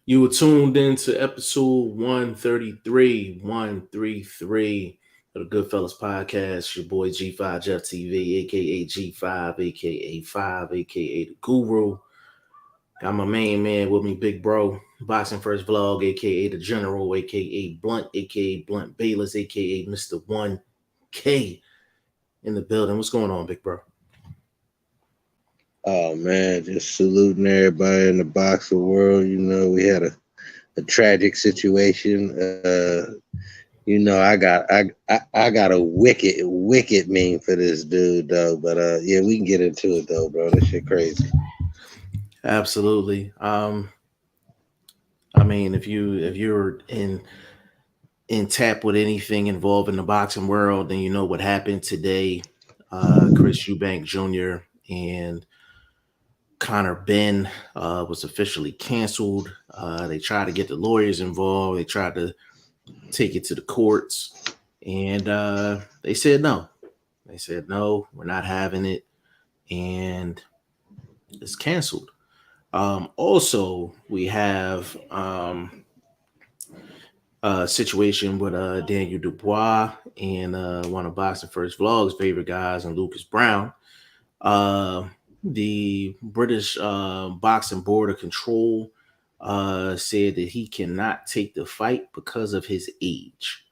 You were tuned into episode 133 of the Goodfellas Podcast. Your boy G5 Jeff TV, aka G5, aka 5, aka the Guru. Got my main man with me, Big Bro. Boxing First Vlog, aka the General, aka Blunt, aka Blunt Bayless, aka Mr. 1K in the building. What's going on, Big Bro? Oh man, just saluting everybody in the boxing world. We had a tragic situation. I got a wicked meme for this dude though. But yeah, we can get into it though, bro. This shit crazy. Absolutely. I mean, if you're in tap with anything involving the boxing world, then you know what happened today. Chris Eubank Jr. and Connor Benn was officially canceled. They tried to get the lawyers involved. They tried to take it to the courts, and they said no. They said no, we're not having it, and it's canceled. Also, we have situation with Daniel Dubois and one of Boxing First Vlog's favorite guys, and Lucas Brown. Uh, the British Boxing Board of Control said that he cannot take the fight because of his age.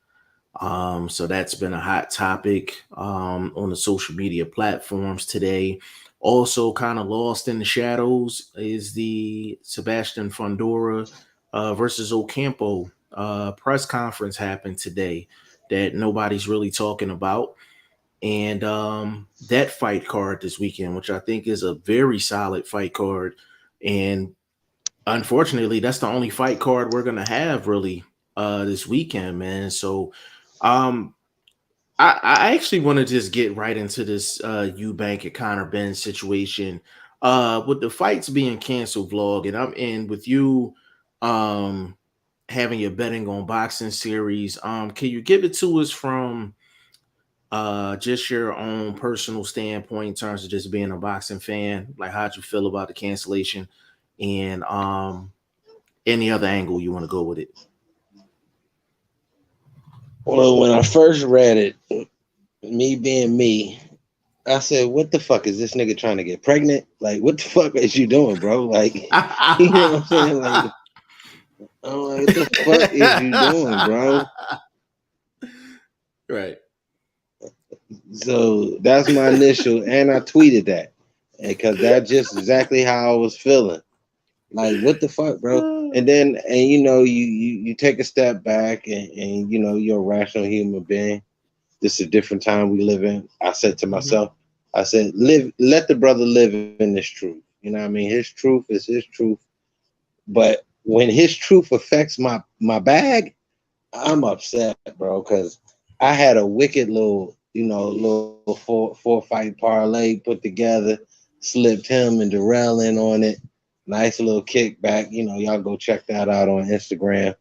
So that's been a hot topic on the social media platforms today. Also, kind of lost in the shadows is the Sebastian Fondora versus Ocampo press conference happened today that nobody's really talking about. And that fight card this weekend, which I think is a very solid fight card. And unfortunately, that's the only fight card we're gonna have really this weekend, man. So um I actually want to just get right into this Eubank and Connor Ben situation. With the fights being canceled vlog, and I'm in with you um having your betting on boxing series. Can you give it to us from just your own personal standpoint in terms of just being a boxing fan? Like how'd you feel about the cancellation? And any other angle you want to go with it. Well, when I first read it, me being me, I said, "What the fuck is this nigga trying to get pregnant? Like, what the fuck is you doing, bro? Like, you know what I'm saying? Like, I'm like, what the fuck is you doing, bro?" Right. So that's my initial, and I tweeted that because that's just exactly how I was feeling. Like, what the fuck, bro? And then you take a step back, and you're a rational human being. This is a different time we live in. I said to Mhm. myself, I said, live, let the brother live in this truth. You know what I mean? His truth is his truth. But when his truth affects my bag, I'm upset, bro, because I had a wicked little four fight parlay put together, slipped him and Darrell in on it. Nice little kickback. Y'all go check that out on Instagram.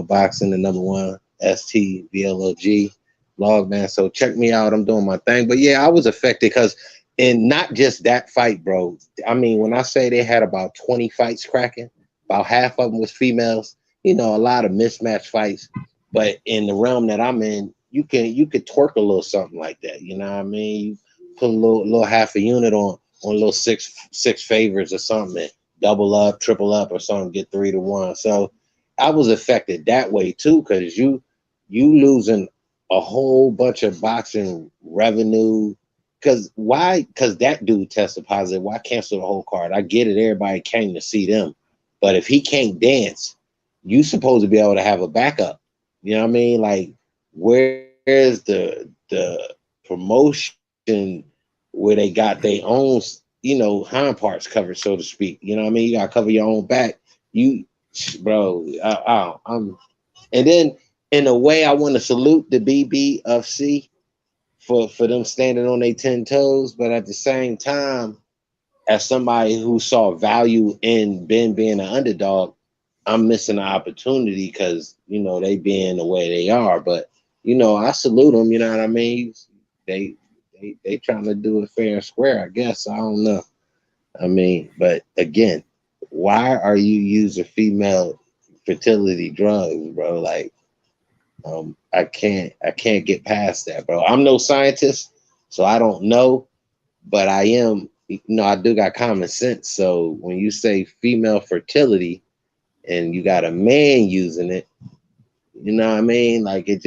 Boxing the number one STVLOG log, man. So check me out. I'm doing my thing. But yeah, I was affected because, and not just that fight, bro. I mean, when I say they had about 20 fights cracking, about half of them was females. A lot of mismatched fights. But in the realm that I'm in, you could twerk a little something like that. You know what I mean? You put a little half a unit on a little six favors or something, and double up, triple up or something, get 3-1. So I was affected that way too, because you losing a whole bunch of boxing revenue. Because why? Because that dude tested positive. Why cancel the whole card? I get it. Everybody came to see them, but if he can't dance, you supposed to be able to have a backup. You know what I mean? Like, where's the promotion where they got their own, hind parts covered, so to speak? You know what I mean? You gotta cover your own back. You, bro, I'm. And then, in a way, I want to salute the BBFC for them standing on their 10 toes, but at the same time, as somebody who saw value in Ben being an underdog, I'm missing an opportunity because they being the way they are. But I salute them. You know what I mean? They they trying to do it fair and square. I guess I don't know. I mean, but again, why are you using female fertility drugs, bro. Like, I can't get past that, bro. I'm no scientist, so I don't know, but I am, I do got common sense. So when you say female fertility and you got a man using it, you know what I mean? Like it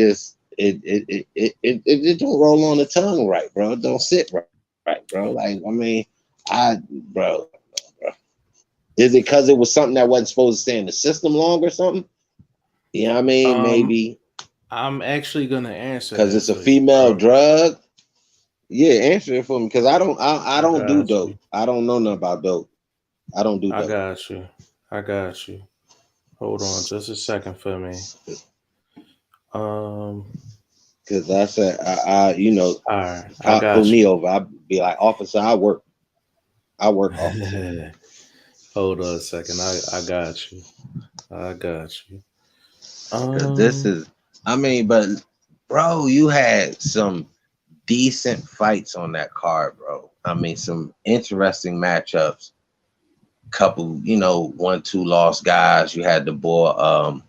don't roll on the tongue right, bro. It don't sit right, bro. Like, I mean, bro. Is it because it was something that wasn't supposed to stay in the system long or something? You know what I mean? Maybe I'm actually gonna answer because that it's a for you, female bro. drug. Yeah, answer it for me because I I don't do got dope. you. I don't know nothing about dope. I don't do I dope. got you. I got you. Hold on just a second for me. Because I said All right, I cop pull got me you. over. I'd be like, officer, I work, officer. Hold on a second. I got you. I got you. Because this Um, is, I mean, but bro, you had some decent fights on that card, bro. I mean, some interesting matchups. Couple, 1-2 lost guys. You had the boy,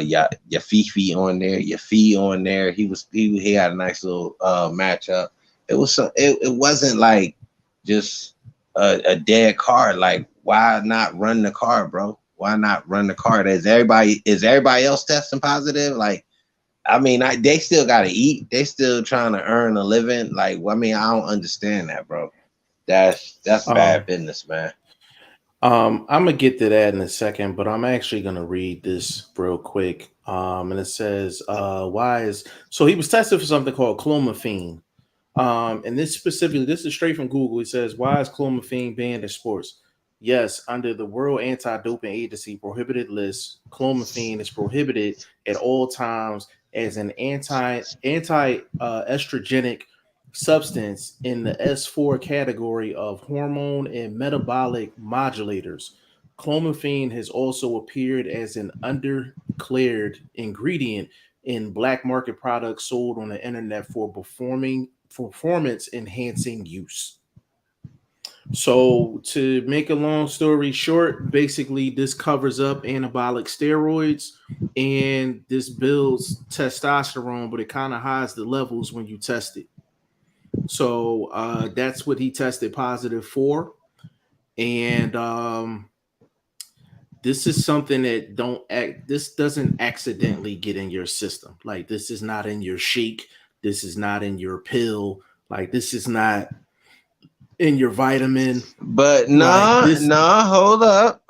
your Fifi on there, your Fee on there. He had a nice little matchup. It wasn't like just a dead card. Like, why not run the card, bro? Why not run the card? Is everybody else testing positive? Like, I mean, they still gotta eat. They still trying to earn a living. Like, I mean, I don't understand that, bro. That's um, bad business, man. I'm gonna get to that in a second, but I'm actually gonna read this real quick. And it says, why is so he was tested for something called clomiphene. And this is straight from Google. It says, why is clomiphene banned in sports? Yes, under the World Anti-Doping Agency prohibited list, clomiphene is prohibited at all times as an estrogenic substance in the S4 category of hormone and metabolic modulators. Clomiphene has also appeared as an undeclared ingredient in black market products sold on the internet for performance enhancing use. So, to make a long story short, basically, this covers up anabolic steroids and this builds testosterone, but it kind of hides the levels when you test it. So, that's what he tested positive for. And this is something that this doesn't accidentally get in your system. Like, this is not in your shake. This is not in your pill. Like, this is not in your vitamin. But Like this,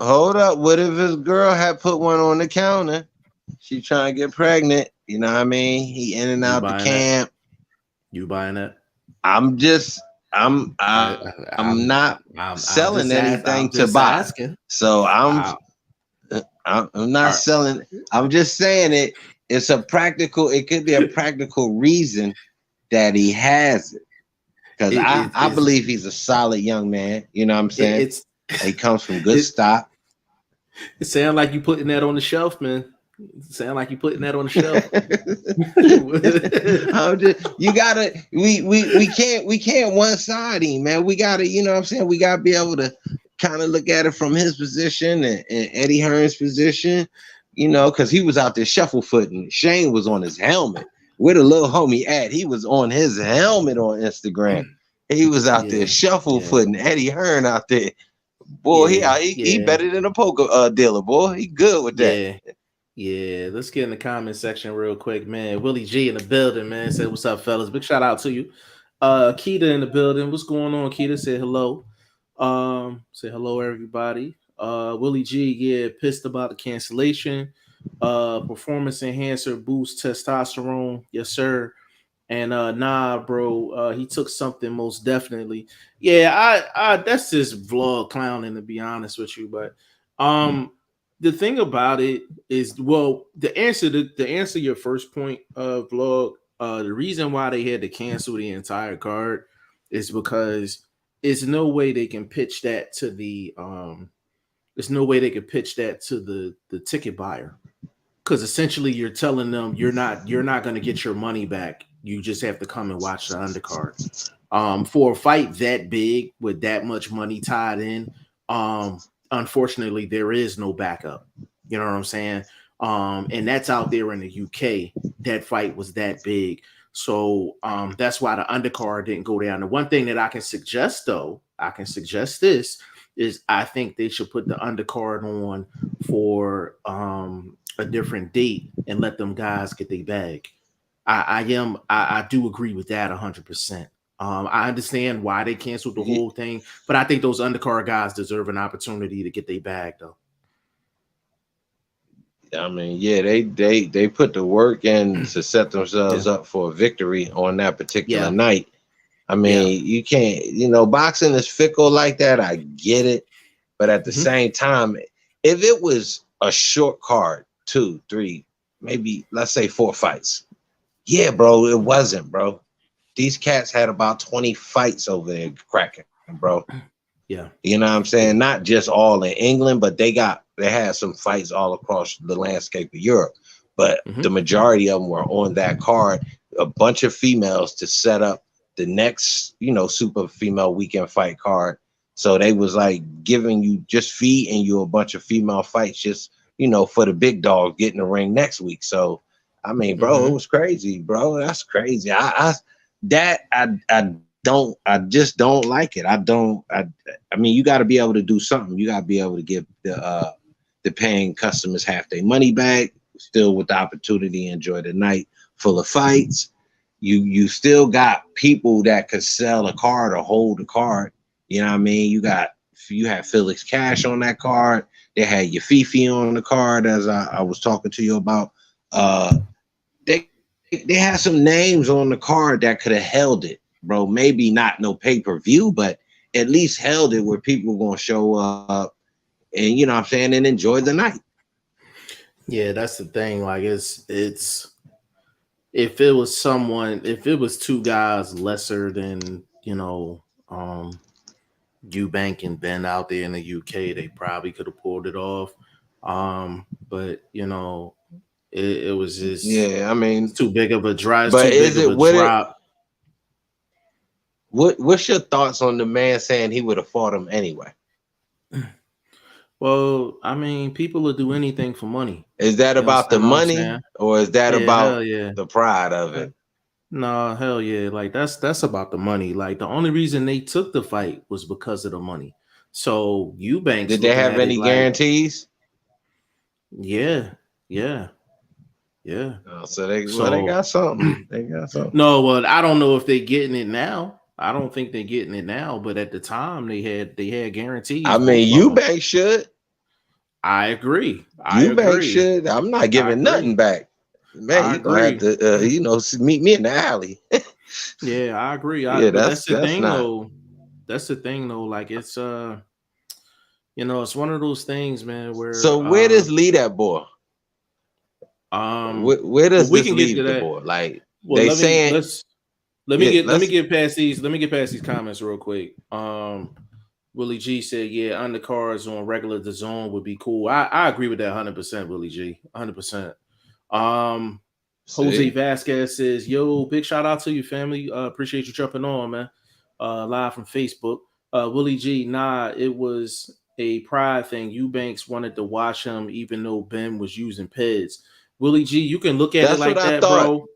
hold up. What if his girl had put one on the counter? She trying to get pregnant. You know what I mean? He in and you out the buying that? camp. You buying that? I'm just, I, I'm not I'm selling just anything I'm to just buy. asking. So Uh, I'm not all selling. I'm just saying it. It's a practical. It could be a practical reason that he has it. Because I it's believe he's a solid young man. You know what I'm it, saying? it's He comes from good it, stock. it sound like you putting that on the shelf, man. It sound like you putting that on the shelf. You gotta we can't one side him, man. We gotta, you know what I'm saying? We gotta be able to kind of look at it from his position and Eddie Hearn's position, because he was out there shufflefooting. Shane was on his helmet. Where the little homie at? He was on his helmet on Instagram. He was out there Yeah, yeah, shufflefooting. Eddie Hearn out there. Boy, yeah, he yeah, better than a poker dealer, boy. He good with that. yeah. Yeah, let's get in the comment section real quick, man. Willie G in the building, man. Said, "What's up, fellas? Big shout out to you." Keita in the building. What's going on, Keita? Said hello. Say hello, everybody. Willie G, yeah, pissed about the cancellation. Performance enhancer boost testosterone, yes, sir. And nah, bro, he took something most definitely. Yeah, I that's just vlog clowning to be honest with you, but the thing about it is, well, the answer your first point of vlog, the reason why they had to cancel the entire card is because there's no way they can pitch that to there's no way they could pitch that to the ticket buyer, because essentially you're telling them you're not going to get your money back. You just have to come and watch the undercard. For a fight that big with that much money tied in, unfortunately there is no backup. You know what I'm saying? And that's out there in the UK. That fight was that big. So that's why the undercard didn't go down. The one thing that I can suggest, though, I can suggest this is I think they should put the undercard on for a different date and let them guys get their bag. I do agree with that 100%. I understand why they canceled the whole thing, but I think those undercard guys deserve an opportunity to get their bag, though. I mean, yeah, they put the work in to set themselves Yeah. up for a victory on that particular Yeah. night. I Yeah. mean, you can't, boxing is fickle like that. I get it. But at the Mhm. same time, if it was a short card, 2, 3, maybe let's say 4 fights. Yeah, bro, it wasn't, bro. These cats had about 20 fights over there cracking, bro. Yeah. You know what I'm Yeah. saying? Not just all in England, but they had some fights all across the landscape of Europe. But the Mhm. majority of them were on that card. A bunch of females to set up the next, super female weekend fight card. So they was like giving you, just feeding you a bunch of female fights, just for the big dog getting the ring next week. So I mean, bro, it Mhm. was crazy, bro. That's crazy. I just don't like it. I mean, you got to be able to do something. You got to be able to give the paying customers half their money back, still with the opportunity to enjoy the night full of fights. You still got people that could sell a card or hold a card. You know what I mean? You had Felix Cash on that card. They had your Fifi on the card, as I was talking to you about. They they had some names on the card that could have held it, bro. Maybe not no pay-per-view, but at least held it where people were gonna show up and what I'm saying, and enjoy the night. Yeah, that's the thing. Like it's if it was two guys lesser than, Eubank and Benn out there in the UK, they probably could have pulled it off. But it was just Yeah, I it's mean, too big of a drop. It's but too big is of it a would it drop. what's your thoughts on the man saying he would have fought him anyway? Well, I mean, people will do anything for money. Is that You about the understand what I'm money saying? or is that Yeah, hell about yeah. the pride of Uh, it? No, hell yeah. Like that's about the money. Like the only reason they took the fight was because of the money. So Eubanks Did they looking have at it any like, guarantees? yeah, yeah, yeah. So they So got something. They got something. no, well, I don't know if they're getting it now. I don't think they're getting it now, but at the time they had I guarantees, both mean, of them. Eubank should. I agree. I Eubank agree. should. I'm not I giving agree. nothing back. Man, I you gonna have agree. to, meet me in the alley. Yeah, I agree. Yeah, But that's the that's thing not. though. That's the thing though. Like it's one of those things, man, So where where does lead that boy? Where well, does we this can get to leave the that. boy? Like Well, they saying, yeah, let me let's. get past these. Let me get past these comments real quick. Willie G said, "Yeah, undercards on regular the zone would be cool." I agree with that 100%. Willie G, 100%. Um, Jose See, Vasquez says, "Yo, big shout out to you, family. Appreciate you jumping on, man. Live from Facebook." Willie G, nah, it was a pride thing. Eubanks wanted to watch him, even though Ben was using PEDs. Willie G, you can look at it that's what like I that, thought. bro.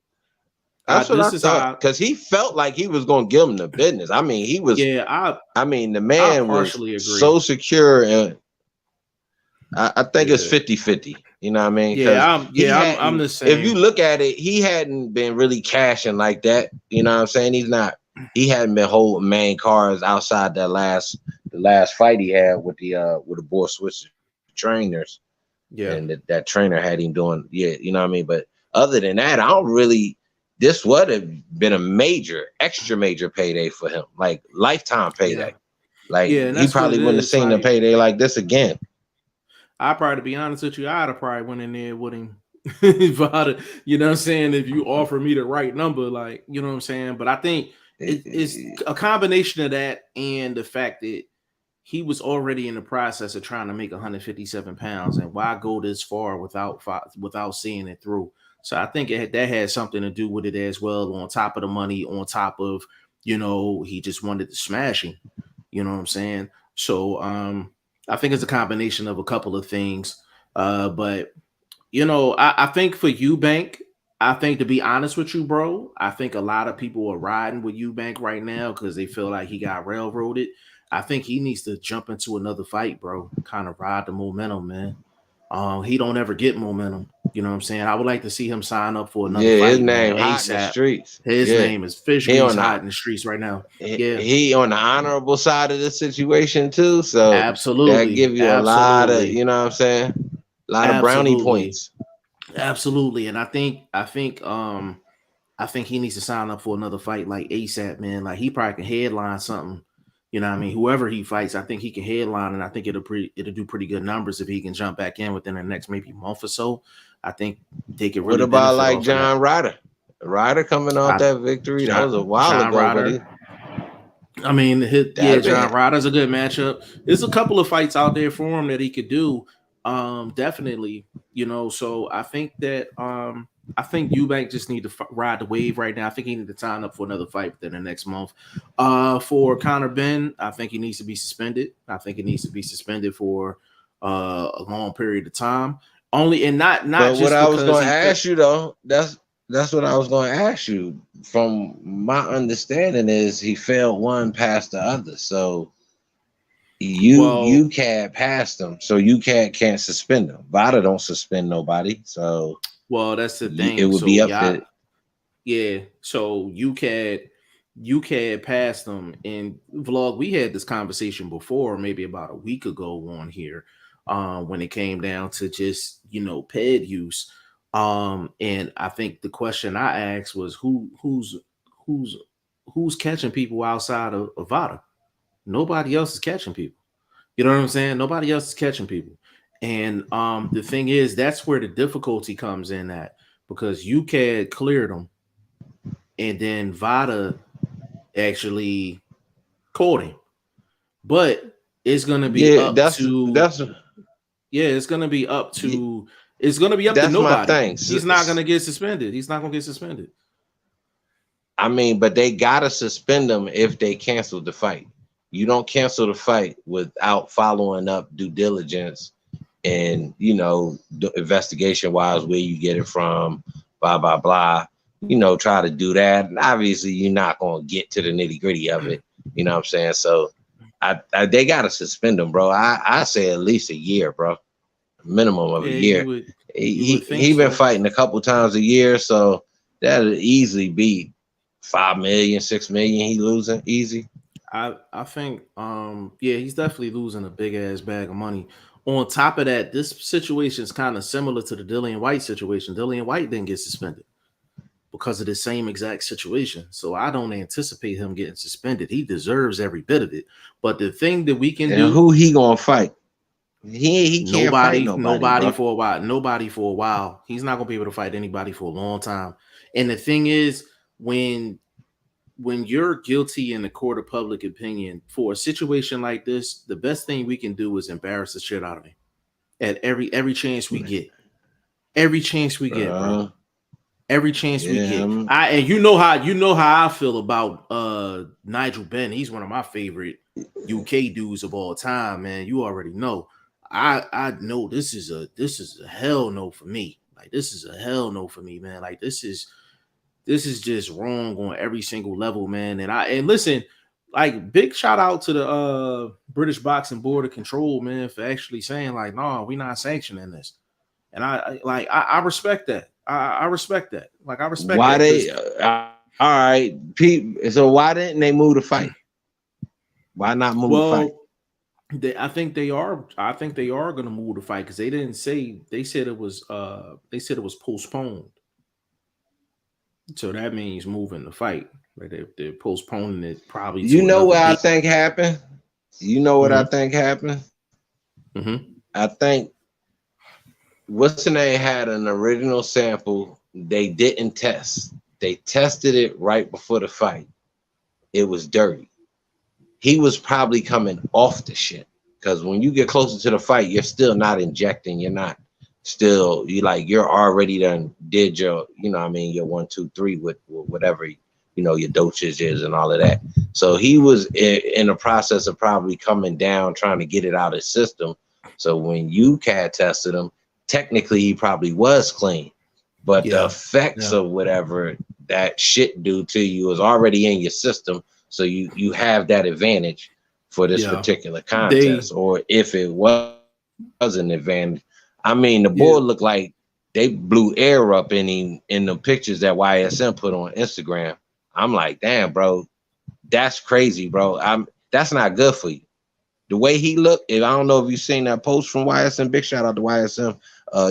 That's what I This is thought. how, Because he felt like he was gonna give him the business. I mean, he was. yeah, I mean, the I man was partially agree. so secure, and I think it's Yeah, 50-50. You know what I mean? Because he I'm hadn't. the If you same. look at it, he hadn't been really cashing like that. You know what I'm saying? He's not. He hadn't been holding main cards outside the last fight he had with the boy Swiss trainers, Yeah, and that trainer had him doing. Yeah, you know what I mean. But other than that, I don't really. This would have been a major, extra major payday for him, like lifetime yeah, payday. Like yeah, and he that's what probably it wouldn't have is. seen a Like, payday like this again. I probably, to be honest with you, I'd have probably went in there with him. If you know what I'm saying? If you offer me the right number, like, you know what I'm saying? But I think it's a combination of that and the fact that he was already in the process of trying to make 157 pounds, and why go this far without seeing it through? So I think that had something to do with it as well. On top of the money, on top of he just wanted to smash him. You know what I'm saying? So I think it's a combination of a couple of things. But you know, I think for Eubank, I think to be honest with you, bro, I think a lot of people are riding with Eubank right now because they feel like he got railroaded. I think he needs to jump into another fight, bro. Kind of ride the momentum, man. He don't ever get momentum. You know what I'm saying? I would like to see him sign up for another Yeah, his fight, man. name hot in the ASAP. streets. His Yeah, name is Fish he Grease on hot the in the streets right now. Yeah, he on the honorable side of the situation too. So that absolutely, give you a lot of, absolutely, you know what I'm saying? A lot of brownie absolutely, points. absolutely. And I think he needs to sign up for another fight like ASAP, man. Like he probably can headline something. You know what I mean? Whoever he fights, I think he can headline, and I think it'll do pretty good numbers if he can jump back in within the next maybe month or so. I think they could What really about benefit like off of that. John Ryder? Ryder coming off I, that victory. That was a while John ago, but Ryder. I mean, yeah, that'd be John Ryder's a good matchup. There's a couple of fights out there for him that he could do. Definitely, you know. So I think Eubank just need to ride the wave right now. I think he need to sign up for another fight within the next month. For Conor Benn, I think he needs to be suspended. I think he needs to be suspended for a long period of time. Only and not But what just I was because going to he fit. ask you though, that's what I was going to ask you. From my understanding is he failed one past the other. So Well, you can't pass them. So you can't suspend them. Vada don't suspend nobody. So well, that's the it thing. would So be up y'all, to yeah. So you can pass them in vlog. We had this conversation before, maybe about a week ago on here, when it came down to just ped use. And I think the question I asked was who's who's catching people outside of Avada? Nobody else is catching people. You know what I'm saying? Nobody else is catching people. And the thing is, that's where the difficulty comes in at because UCAD cleared them, and then Vada actually caught him. But it's gonna be yeah. up to That's yeah, it's gonna be up to that's my nobody. thing. He's not gonna get suspended. He's not gonna get suspended. I mean, but they gotta suspend them if they cancel the fight. You don't cancel the fight without following up due diligence and the investigation wise where you get it from, blah blah blah. Try to do that. And obviously, you're not gonna get to the nitty gritty of it. You know what I'm saying? So, they gotta suspend them, bro. I say at least a year, bro. Minimum of a Yeah, year. you would think He been so. fighting a couple times a year, so that'll easily be 5 million, 6 million. He losing easy. I think yeah, he's definitely losing a big ass bag of money. On top of that, this situation is kind of similar to the Dillian White situation. Dillian White didn't get suspended because of the same exact situation. So I don't anticipate him getting suspended. He deserves every bit of it. But the thing that we can And do, who he gonna fight? He can't fight nobody, nobody bro. for a while. Nobody for a while. He's not gonna be able to fight anybody for a long time. And the thing is, when you're guilty in the court of public opinion for a situation like this, the best thing we can do is embarrass the shit out of him at every chance we get. Every chance we get, bro. Every chance we Yeah, get. And you know how I feel about Nigel Benn. He's one of my favorite UK dudes of all time, man. You already know. I know this is a hell no for me. Like this is a hell no for me, man. Like this is just wrong on every single level, man. And listen, like big shout out to the British Boxing Board of Control, man, for actually saying like, no, we're not sanctioning this. And I respect that. I respect that. Like I respect why that because they? All right, Pete. So why didn't they move the fight? Why not move the fight? well, I think they are. I think they are going to move the fight because they didn't say. They said it was. They said it was postponed. So that means moving the fight. Right? They're postponing it probably You to know another what I date. think happened? You know what I Mm-hmm. think happened? Mm-hmm. I think what's the name had an original sample they didn't test. They tested it right before the fight. It was dirty. He was probably coming off the shit because when you get closer to the fight, you're still not injecting. You're not still you're already done did your what I mean your 1 2 3 with whatever your dosage is and all of that. So he was in the process of probably coming down trying to get it out of his system. So when you CAD tested him, technically he probably was clean, but the Yeah. effects Yeah. of whatever that shit do to you is already in your system, so you have that advantage for this Yeah. particular They contest. Or if it was an advantage, I mean, the board yeah. looked like they blew air up in him in the pictures that YSM put on Instagram. I'm like, damn, bro, that's crazy, bro. That's not good for you. The way he looked, I don't know if you've seen that post from YSM. Big shout out to YSM.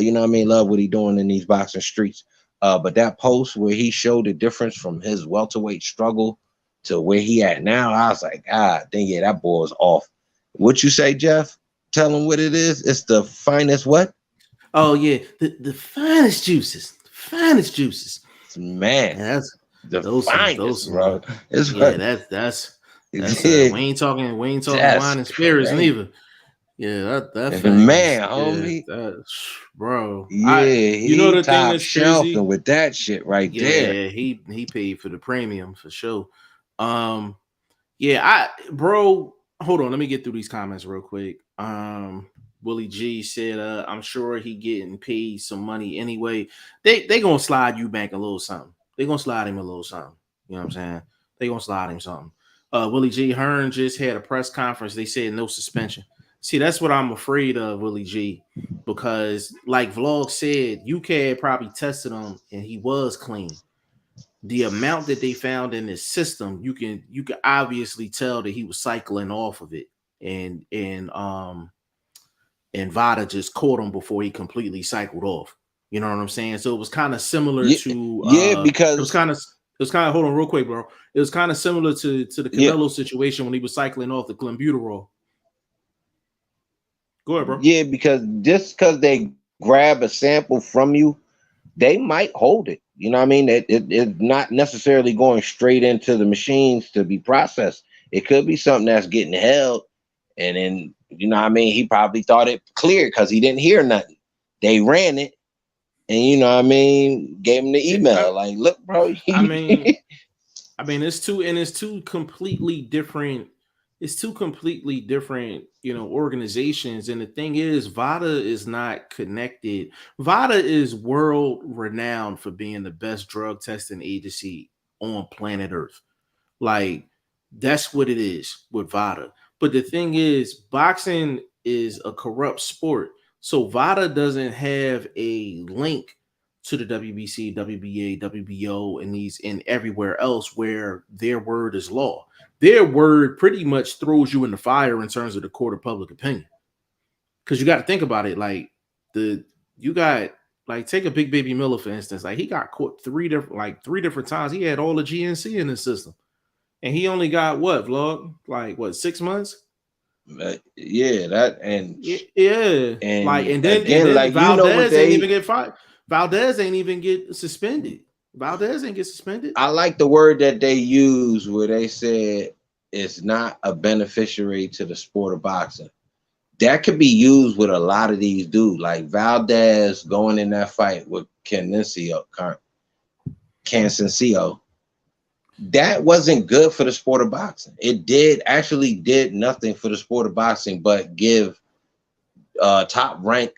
You know what I mean? Love what he doing in these boxing streets. But that post where he showed the difference from his welterweight struggle to where he at now, I was like, God, then yeah, that boy is off. What you say, Jeff? Tell him what it is. It's the finest what? Oh yeah, the finest juices, the finest juices. Man, And that's the those finest, some bro. It's yeah, what that's yeah, we ain't talking that's wine and spirits crazy. neither. Yeah, that thing is Man, yeah, homie. that bro. Yeah, You know he the thing top that's shelf crazy? and with that shit right there. Yeah, he paid for the premium for sure. Um yeah, bro, hold on, let me get through these comments real quick. Willie G said, I'm sure he getting paid some money anyway. They gonna slide Eubank a little something. They gonna slide him a little something. You know what I'm saying? They gonna slide him something. Willie G Hearn just had a press conference. They said no suspension. See, that's what I'm afraid of, Willie G, because like Vlog said, UK probably tested him and he was clean. The amount that they found in his system, you can obviously tell that he was cycling off of it, and Vada just caught him before he completely cycled off. You know what I'm saying? So it was kind of similar Yeah, to yeah, because it was kind of hold on real quick, bro. It was kind of similar to the yeah, Canelo situation when he was cycling off the clenbuterol. Go ahead, bro. yeah, because just because they grab a sample from you, they might hold it. You know what I mean? It's not necessarily going straight into the machines to be processed. It could be something that's getting held, and then you know what I mean. He probably thought it cleared because he didn't hear nothing. They ran it, and you know what I mean, gave him the email like, "Look, bro, I mean, it's two completely different. It's two completely different, organizations. And the thing is, VADA is not connected. VADA is world renowned for being the best drug testing agency on planet Earth. Like that's what it is with VADA. But the thing is, boxing is a corrupt sport. So VADA doesn't have a link to the WBC, WBA, WBO, and these and everywhere else where their word is law. Their word pretty much throws you in the fire in terms of the court of public opinion. Because you got to think about it, like you got like take a Big Baby Miller for instance. Like he got caught three different times. He had all the GNC in his system, and he only got what vlog like what 6 months. yeah, that Yeah, like and and again, then like you know what Valdez ain't even they get fired. Valdez ain't even get suspended. Valdez ain't get suspended. I like the word that they use where they said it's not a beneficiary to the sport of boxing. That could be used with a lot of these dudes, like Valdez going in that fight with Cancencio. That wasn't good for the sport of boxing. It did nothing for the sport of boxing but give top rank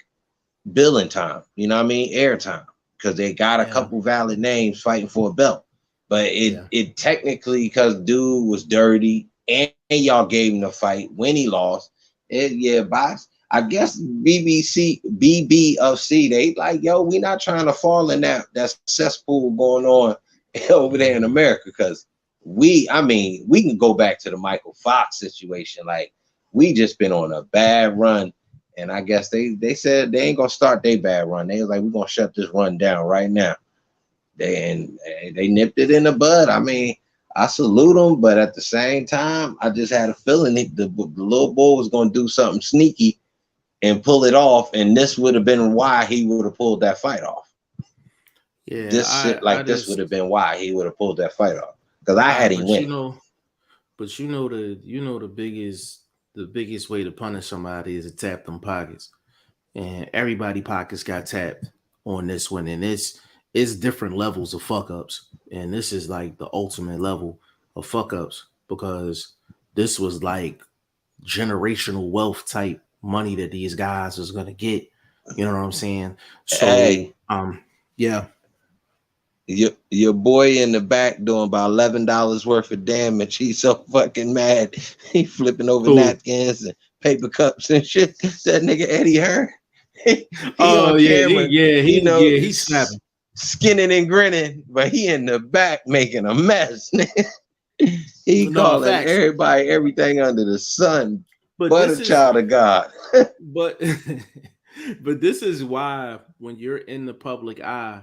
billing time. You know what I mean? Airtime because they got a Yeah, couple valid names fighting for a belt. But yeah. it technically because dude was dirty and y'all gave him the fight when he lost. Yeah, box. I guess BBFC, they like, yo, we not trying to fall in that cesspool going on over there in Mhm. America because I mean, we can go back to the Michael Fox situation. Like, we just been on a bad run. And I guess they said they ain't gonna start their bad run. They was like, we're gonna shut this run down right now. They nipped it in the bud. I mean, I salute them, but at the same time, I just had a feeling the little boy was gonna do something sneaky and pull it off, and this would have been why he would have pulled that fight off. Yeah, This shit I like this would just have been why he would have pulled that fight off because I had him but winning. the biggest way to punish somebody is to tap them pockets, and everybody pockets got tapped on this one, and it's different levels of fuck ups, and this is like the ultimate level of fuck ups because this was like generational wealth type money that these guys was gonna get. You know what I'm saying? So, Hey, yeah. your boy in the back doing about $11 worth of damage. He's so fucking mad. He flipping over Who? napkins and paper cups and shit. That nigga Eddie Hearn. He Oh on yeah, camera, he's snapping. skinning and grinning, but he in the back making a mess. He No calling facts. everybody everything under the sun, But but a this is child of God. but but this is why when you're in the public eye,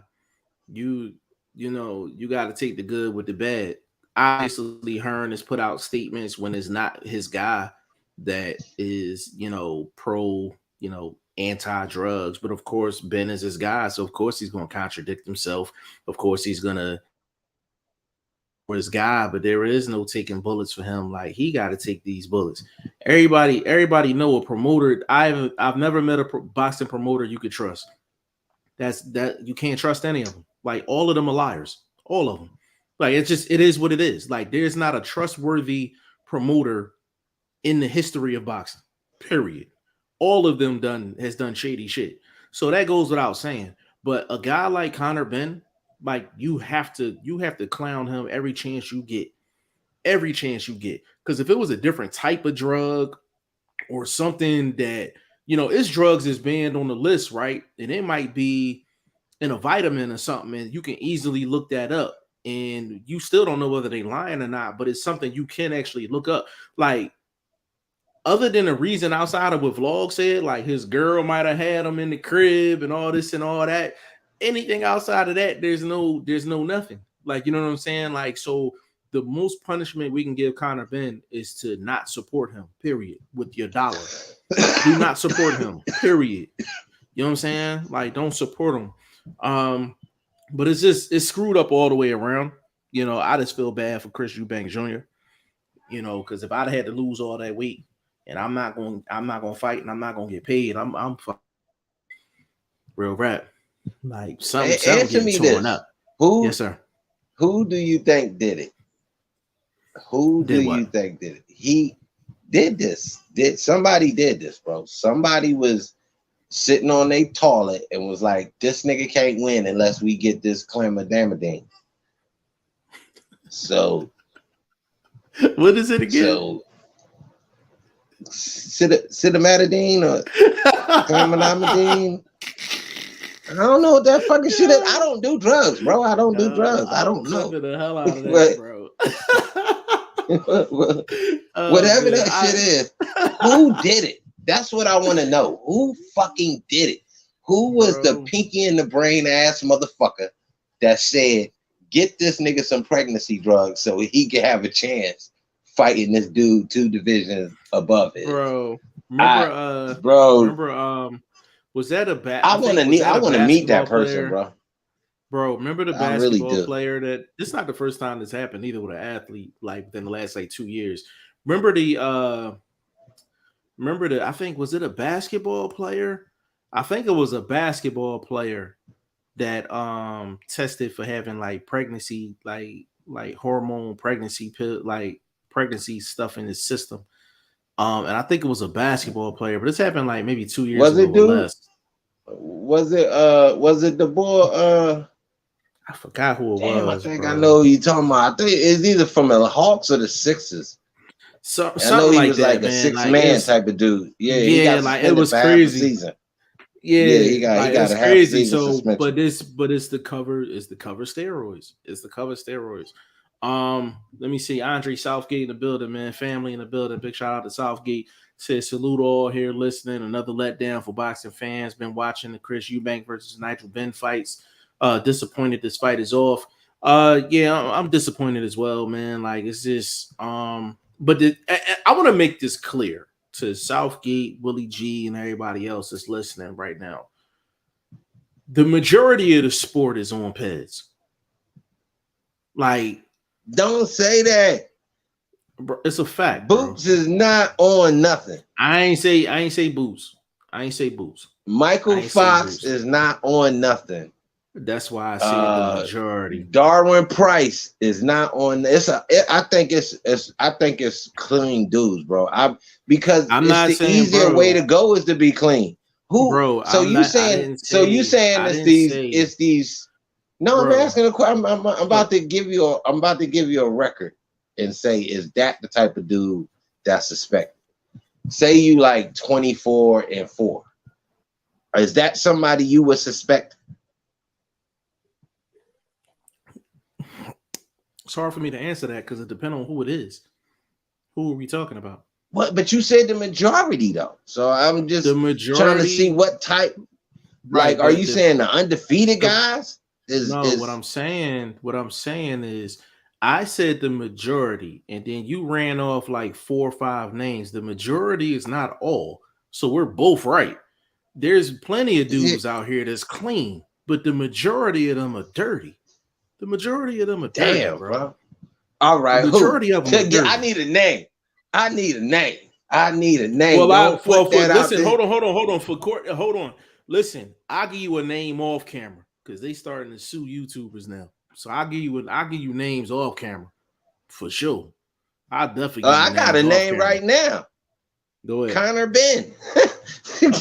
you you got to take the good with the bad. Obviously, Hearn has put out statements when it's not his guy that is pro anti-drugs, but of course Ben is his guy, so of course he's going to contradict himself. Of course he's going to for his guy, but there is no taking bullets for him. Like he got to take these bullets. Everybody know a promoter. I've never met a boxing promoter you could trust. That you can't trust any of them. Like all of them are liars. All of them. Like it is what it is. Like there's not a trustworthy promoter in the history of boxing. Period. All of them has done shady shit. So that goes without saying. But a guy like Conor Benn, like you have to clown him every chance you get. Every chance you get. Because if it was a different type of drug or something that, it's drugs is banned on the list, right? And it might be in a vitamin or something, and you can easily look that up. And you still don't know whether they lying or not, but it's something you can actually look up. Like, other than the reason outside of what Vlog said, like his girl might have had him in the crib and all this and all that. Anything outside of that, there's no nothing. Like, you know what I'm saying? Like, so the most punishment we can give Conor Benn is to not support him, period, with your dollar. Do not support him, period. You know what I'm saying? Like, don't support him. But it's screwed up all the way around. I just feel bad for Chris Eubank Jr. Because if I'd had to lose all that weight, and I'm not going to fight, and I'm not going to get paid, I'm real rap. Like something getting torn up. Yes, sir. Who do you think did it? Who do you think did it? He did this. Somebody did this, bro? Somebody was sitting on their toilet and was like, "This nigga can't win unless we get this Clamadamadine." So, what is it again? So, Citamatidine or Clamadamadine? I don't know what that fucking shit is. I don't do drugs, bro. I don't do drugs. I don't know. The hell out of that, bro. Whatever that shit is, who did it? That's what I want to know. Who fucking did it? Who was the pinky in the brain ass motherfucker that said, "Get this nigga some pregnancy drugs so he can have a chance fighting this dude 2 divisions above it?" Bro, was that a bad? I want to meet that person, player? Bro, remember the basketball player that this is not the first time this happened either with an athlete like within the last like 2 years. Remember I think was it a basketball player? I think it was a basketball player that tested for having like pregnancy, like hormone pregnancy pill, like pregnancy stuff in his system. And I think it was a basketball player, but this happened like maybe 2 years ago or less. Was it the boy? I forgot who it was. I think I know who you're talking about. I think it's either from the Hawks or the Sixers. So I know he like was that, like a 6-man type of dude. Yeah, he got like it was crazy. Season. Yeah, he got it's a half crazy. season suspension. But it's the cover steroids. It's the cover steroids. Let me see. Andre Southgate in the building, man. Family in the building. Big shout out to Southgate. Says salute all here listening. Another letdown for boxing fans. Been watching the Chris Eubank versus Nigel Benn fights. Disappointed this fight is off. Yeah, I'm disappointed as well, man. Like it's just but I want to make this clear to Southgate, Willie G, and everybody else that's listening right now. The majority of the sport is on PEDs. Like, don't say that. Bro, it's a fact. Boots is not on nothing. I ain't say Boots. Michael Fox is not on nothing. That's why I said the majority. Darwin Price is not on. I think it's clean dudes, bro. Because the easier way to go is to be clean. Who? Bro, So I'm you not. I saying? didn't So you say. saying I it's didn't these? say, It's these? No, I'm bro. asking a question. I'm about Look, to give you a. I'm about to give you a record and say, is that the type of dude that's suspected? Say you like 24 and 4. Is that somebody you would suspect? it's hard for me to answer that because it depends on who it is. Who are we talking about? What? But you said the majority though. So I'm The just trying to see majority, what type. right? Like, are But you saying the undefeated the guys? no, what Is I'm saying, is I said the majority, and then you ran off like 4 or 5 names. The majority is not all, so we're both right. There's plenty of it? dudes out here that's clean, but the majority of them are dirty. The majority of them are dirty, Damn, bro. bro. All The right, who? majority of them are I dirty. need a name. I need a name. I need a name. Well, Don't put for that out listen, there. hold on for court. Hold on, listen. I'll give you a name off camera because they starting to sue YouTubers now. So I'll give you names off camera for sure. I'll definitely give you I got a names off name camera. right now. Go ahead. Connor Benn.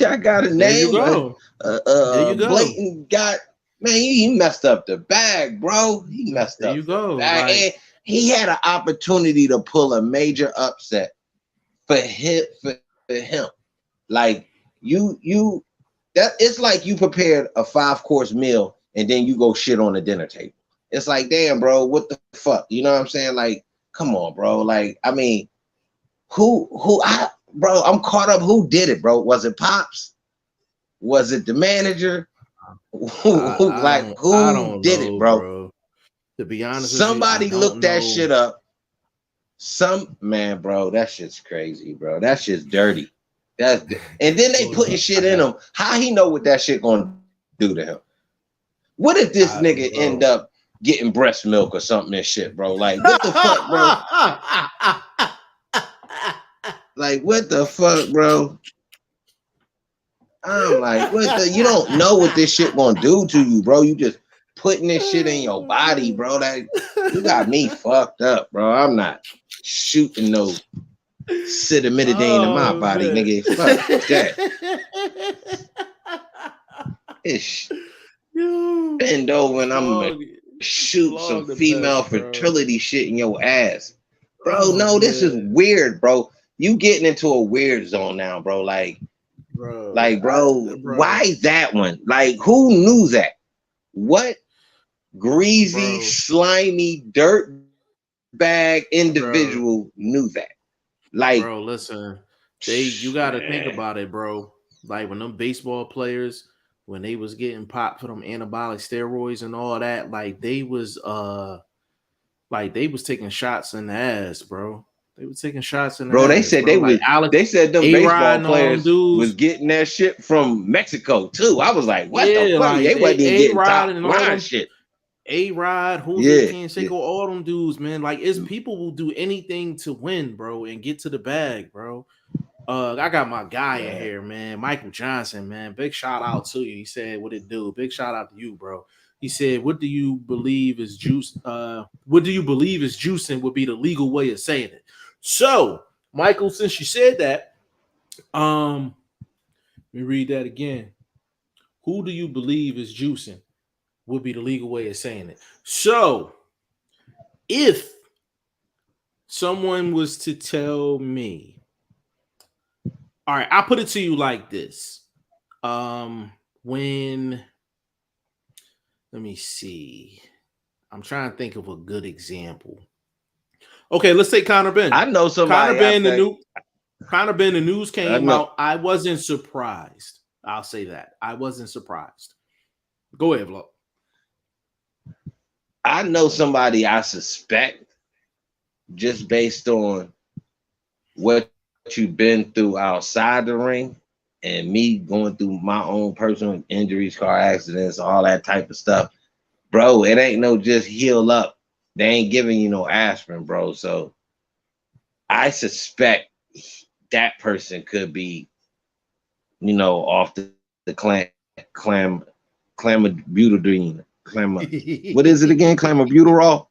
I got a There you name. go. There you go. Blatant got man. He messed up the bag, bro. He messed There you up the go. bag, Like, and he had an opportunity to pull a major upset for him. For him, like you that it's like you prepared a 5-course meal and then you go shit on the dinner table. It's like, damn, bro, what the fuck? You know what I'm saying? Like, come on, bro. Like, I mean, bro, I'm caught up. Who did it, bro? Was it Pops? Was it the manager? I Who don't did it, know, bro? bro. To be honest with you, I Somebody don't looked that know. shit up. Some man, bro, that shit's crazy, bro. That shit's dirty. And then they Hold putting up, shit in him. How he know what that shit gonna do to him? What if this nigga end bro. up getting breast milk or something and shit, bro? Like, what the fuck, bro? Like, what the fuck, bro? I'm like, what the? You don't know what this shit gonna do to you, bro. You just putting this shit in your body, bro. Like, you got me fucked up, bro. I'm not shooting no citimitidine in my Oh body, man. nigga. Fuck that. It's Yo, bend over and I'm gonna flog, shoot some flog the female best, bro. fertility shit in your ass. Bro, Oh no, this is man, weird, bro. You getting into a weird zone now, bro. bro. Bro, Bro, why that one? Like, who knew that? What greasy, bro, slimy, dirt bag bro, individual knew that? Like, bro. Listen, you got to think man, about it, bro. Like when them baseball players, when they was getting popped for them anabolic steroids and all that, like they was taking shots in the ass, bro. They were taking shots in the bro, ass, bro. Like Alex, they said them A-Rod baseball and all them players was dudes. getting that shit from Mexico too. I was like, what the Yeah, fuck? like They they wasn't even getting A-Rod top and all line them shit. A-Rod, Jose Yeah, Canseco, yeah. all them dudes, man. Like it's people will do anything to win, bro, and get to the bag, bro. I got my guy in Man. here, man. Michael Johnson, man. Big shout out to you. He said, "What it do?" Big shout out to you, bro. He said, "What do you believe is juice? What do you believe is juicing would be the legal way of saying it?" So, Michael, since you said that, let me read that again. Who do you believe is juicing? Would be the legal way of saying it. So, if someone was to tell me, all right, I'll put it to you like this. When let me see. I'm trying to think of a good example. Okay, let's take Connor Benn. I know Connor somebody I Benn, think. The news I came know out. I wasn't surprised. I'll say that. I wasn't surprised. Go ahead, Vlog. I know somebody I suspect just based on what you've been through outside the ring and me going through my own personal injuries, car accidents, all that type of stuff. Bro, it ain't no just heal up. They ain't giving you no aspirin, bro. So I suspect that person could be, off the clamabutadine. What is it again? Clamabutadol?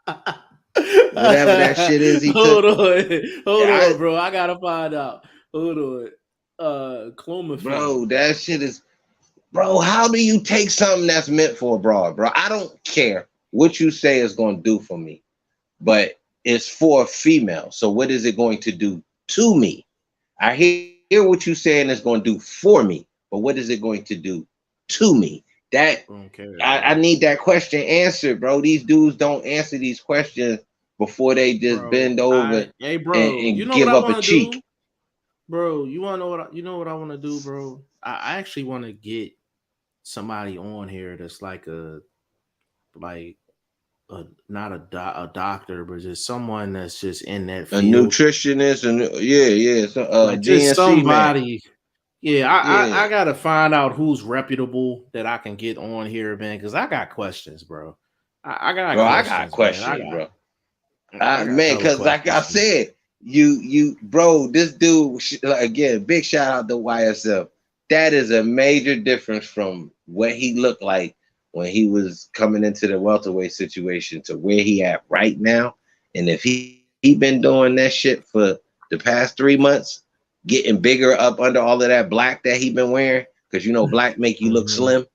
Whatever that shit is he took. Hold on, I bro. I gotta find out. Hold on. Clomiphene. Bro, that shit is, bro. How do you take something that's meant for a broad, bro? I don't care what you say is going to do for me, but it's for a female. So what is it going to do to me? I hear what you're saying it's going to do for me, but what is it going to do to me? That Okay, I need that question answered, bro. These dudes don't answer these questions before they just bro. bend over Hey, bro. You and know what give I up a want to do, cheek. bro? You want to know what? You know what I want to do, bro? I actually want to get somebody on here that's like a not a doctor, but just someone that's just in that A field. nutritionist and yeah, so, Like just DNC man. somebody. Yeah, I Yeah. gotta find out who's reputable that I can get on here, man, because I got questions, bro. I got Bro, I got questions, man. questions, bro. I got Man, hella because like I questions, man. said, bro, this dude, again, big shout out to YSF. That is a major difference from what he looked like when he was coming into the welterweight situation to where he at right now. And if he been doing that shit for the past 3 months, getting bigger up under all of that black that he been wearing, because black make you look Mhm. slim.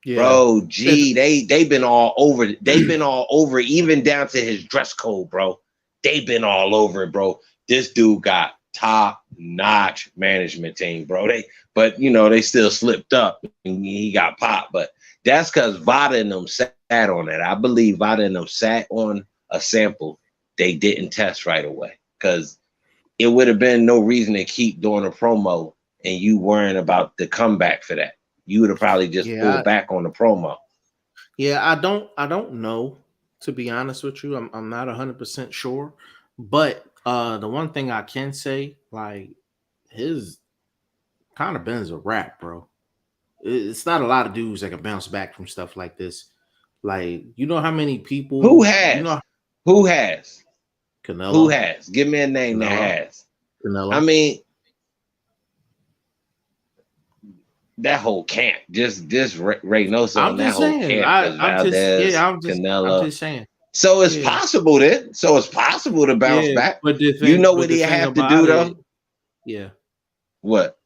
Yeah. Bro, gee, they been all over. They've been all over, even down to his dress code, bro. They've been all over it, bro. This dude got top notch management team, bro. But they still slipped up and he got popped. But that's because Vada and them sat on it. I believe Vada and them sat on a sample they didn't test right away, because it would have been no reason to keep doing a promo and you worrying about the comeback for that. You would have probably just yeah, pulled back on the promo. I don't know, to be honest with you. I'm not 100% sure. But the one thing I can say, like, his kind of Ben's a rap, bro. It's not a lot of dudes that can bounce back from stuff like this. Like, you know how many Who people, has? Who has? Who Canelo, has? Give me a name that Canelo, has. I Canelo. mean, that whole camp, just Reynoso I'm and that just whole saying. camp, because I'm just yeah. Valdez, I'm Canelo. just saying. So it's Yeah, possible then. So it's possible to bounce yeah. back. But What the he thing have to do about though? it, yeah. What?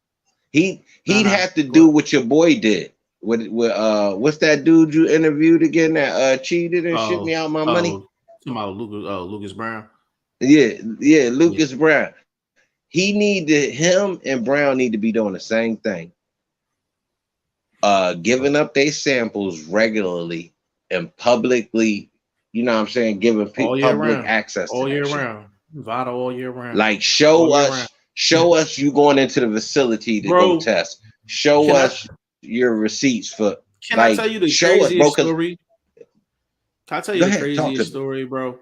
No, He'd no. have to Go do what your boy did. What's that dude you interviewed again that cheated and shipped me Oh, out my money? oh. Talking about Lucas Brown. Yeah, Yeah. Lucas Brown. Him and Brown need to be doing the same thing. Giving up their samples regularly and publicly, what I'm saying, giving All year public round. access to All year that shit. round. Vada all year round. Like All year round. show us you going into the facility to go Bro, test. Show can I us your receipts for, can I tell like, you the show us, bro. craziest Cause story? Can I tell you go the ahead, talk to craziest me. story, bro?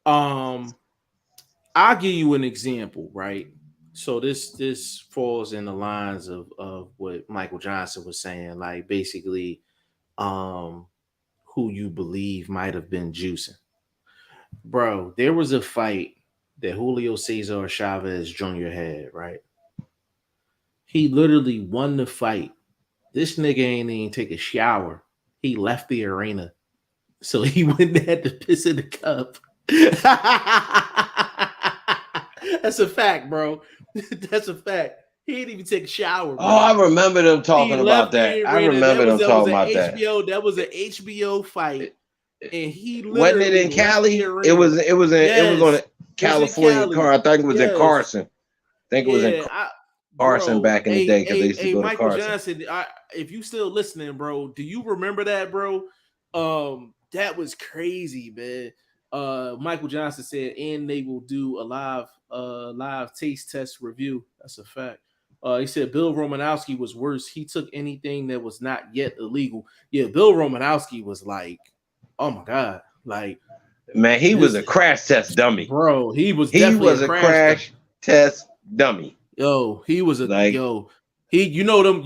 Um, I'll give you an example, right? So this falls in the lines of what Michael Johnson was saying, like basically, um, who you believe might have been juicing. Bro, there was a fight that Julio Cesar Chavez Jr. had, right? He literally won the fight. This nigga ain't even take a shower. He left the arena. So he went and had to piss in the cup. That's a fact, bro. That's a fact. He didn't even take a shower, Oh, I bro. remember them He talking about left that. the I arena. remember them That was talking an about that. HBO. That was an HBO fight, and he Wasn't it literally in left the Cali? It arena. was. It was on Yes, a it was in California Cali. car. I think it was in Yes, Carson. I think it was in yeah, Carson bro. back in the day, because they used to go to Michael Carson. Johnson. If you still listening, bro, do you remember that, bro? That was crazy, man. Michael Johnson said, and they will do a live taste test review. That's a fact. He said Bill Romanowski was worse. He took anything that was not yet illegal. Yeah, Bill Romanowski was like, oh my god, like Man, he was his a crash test dummy. bro. He was He definitely was a a crash. crash test dummy. Yo, he was a Like, yo. He, you know them,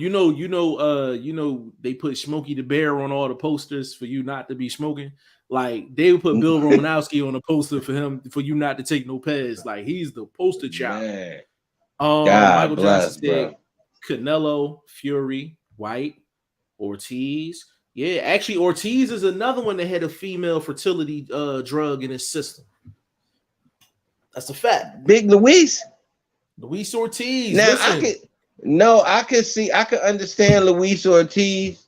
they put Smokey the Bear on all the posters for you not to be smoking. Like they would put Bill Romanowski on a poster for you not to take no peds. Like he's the poster child. man, God Michael Johnson bless, said bro. Canelo, Fury, White, Ortiz. Yeah, actually, Ortiz is another one that had a female fertility drug in his system. That's a fact. Big Luis. Luis Ortiz. Now Listen. I could understand Luis Ortiz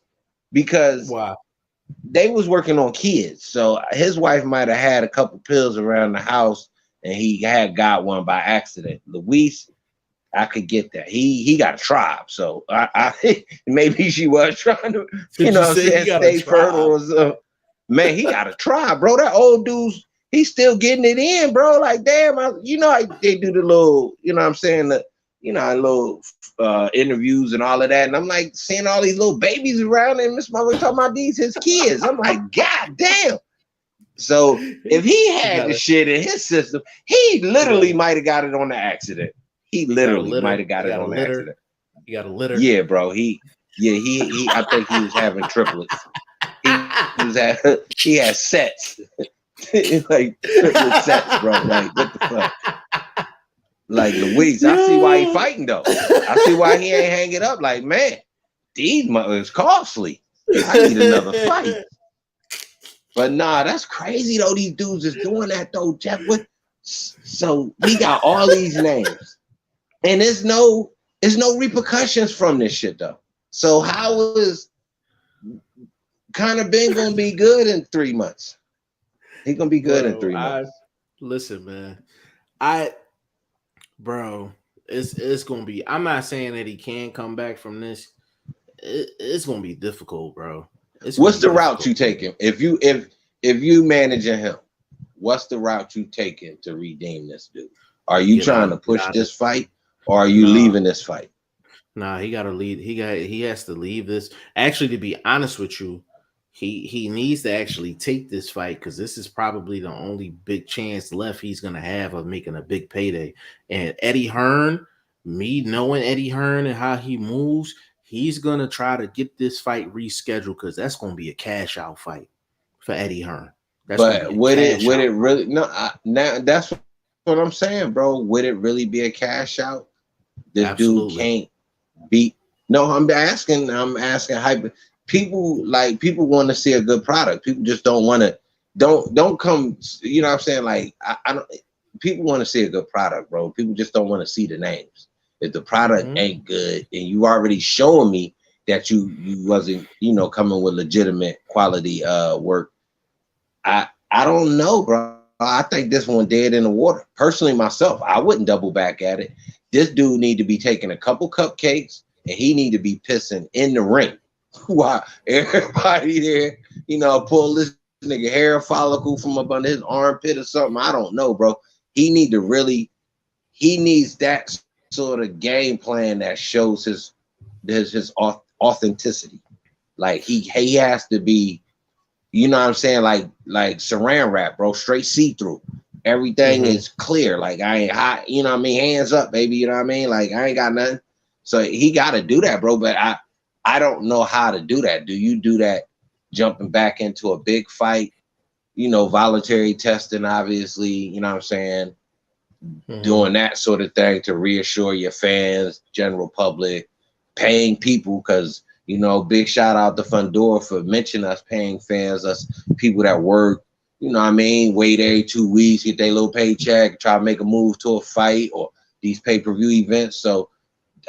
because Wow. they was working on kids. So his wife might have had a couple pills around the house and he had got one by accident. Luis, I could get that. He got a tribe. So I maybe she was trying to, Did you what I'm say he saying, got a stay fertile tribe? or something. Man, he got a tribe, bro. That old dude's he's still getting it in, bro. Like, damn, they do the little, what I'm saying, little interviews and all of that. And I'm like seeing all these little babies around and this mother talking about these his kids. I'm like, God damn. So if he had the shit in his system, he literally might have got it on the accident. He literally might have got it on the accident. He got a litter. Yeah, bro. He I think he was having triplets. He had sets. Like triplet sets, bro. Like, what the fuck? Like, Luis, I see why he fighting though. I see why he ain't hanging up. Like, man, these is costly. I need another fight. But nah, that's crazy though. These dudes is doing that though, Jeff. So we got all these names, and there's no repercussions from this shit though. So how is kind of Ben gonna be good in 3 months? He's gonna be good in 3 months. Listen, man. It's gonna be. I'm not saying that he can come back from this. It's gonna be difficult, bro. What's the route you taking? If you managing him, what's the route you taking to redeem this dude? Are you trying to push this fight, or are you leaving this fight? Nah, he gotta leave. He has to leave this. Actually, to be honest with you, he needs to actually take this fight because this is probably the only big chance left he's gonna have of making a big payday. And Eddie Hearn, me knowing Eddie Hearn and how he moves, he's gonna try to get this fight rescheduled because that's gonna be a cash out fight for Eddie Hearn. But would it really now that's what I'm saying, bro. Would it really be a cash out? This dude can't beat. No, I'm asking hyper. People want to see a good product. People just don't want to. Don't come. You know what I'm saying? Like I don't. People want to see a good product, bro. People just don't want to see the names. If the product ain't good, and you already showing me that you wasn't coming with legitimate quality work. I don't know, bro. I think this one dead in the water. Personally, myself, I wouldn't double back at it. This dude need to be taking a couple cupcakes and he need to be pissing in the ring while everybody there, pull this nigga hair follicle from up under his armpit or something. I don't know, bro. He needs that sort of game plan that shows his authenticity. Like he has to be, you know what I'm saying? Like saran wrap, bro, straight see-through. Everything is clear. Like I ain't hot, you know what I mean? Hands up, baby, you know what I mean? Like I ain't got nothing. So he got to do that, bro. But I don't know how to do that. Do you do that jumping back into a big fight? Voluntary testing, obviously, you know what I'm saying? Doing that sort of thing to reassure your fans, general public, paying people, because big shout out to Fundora for mentioning us paying fans, us people that work, wait every 2 weeks, get their little paycheck, try to make a move to a fight or these pay-per-view events. So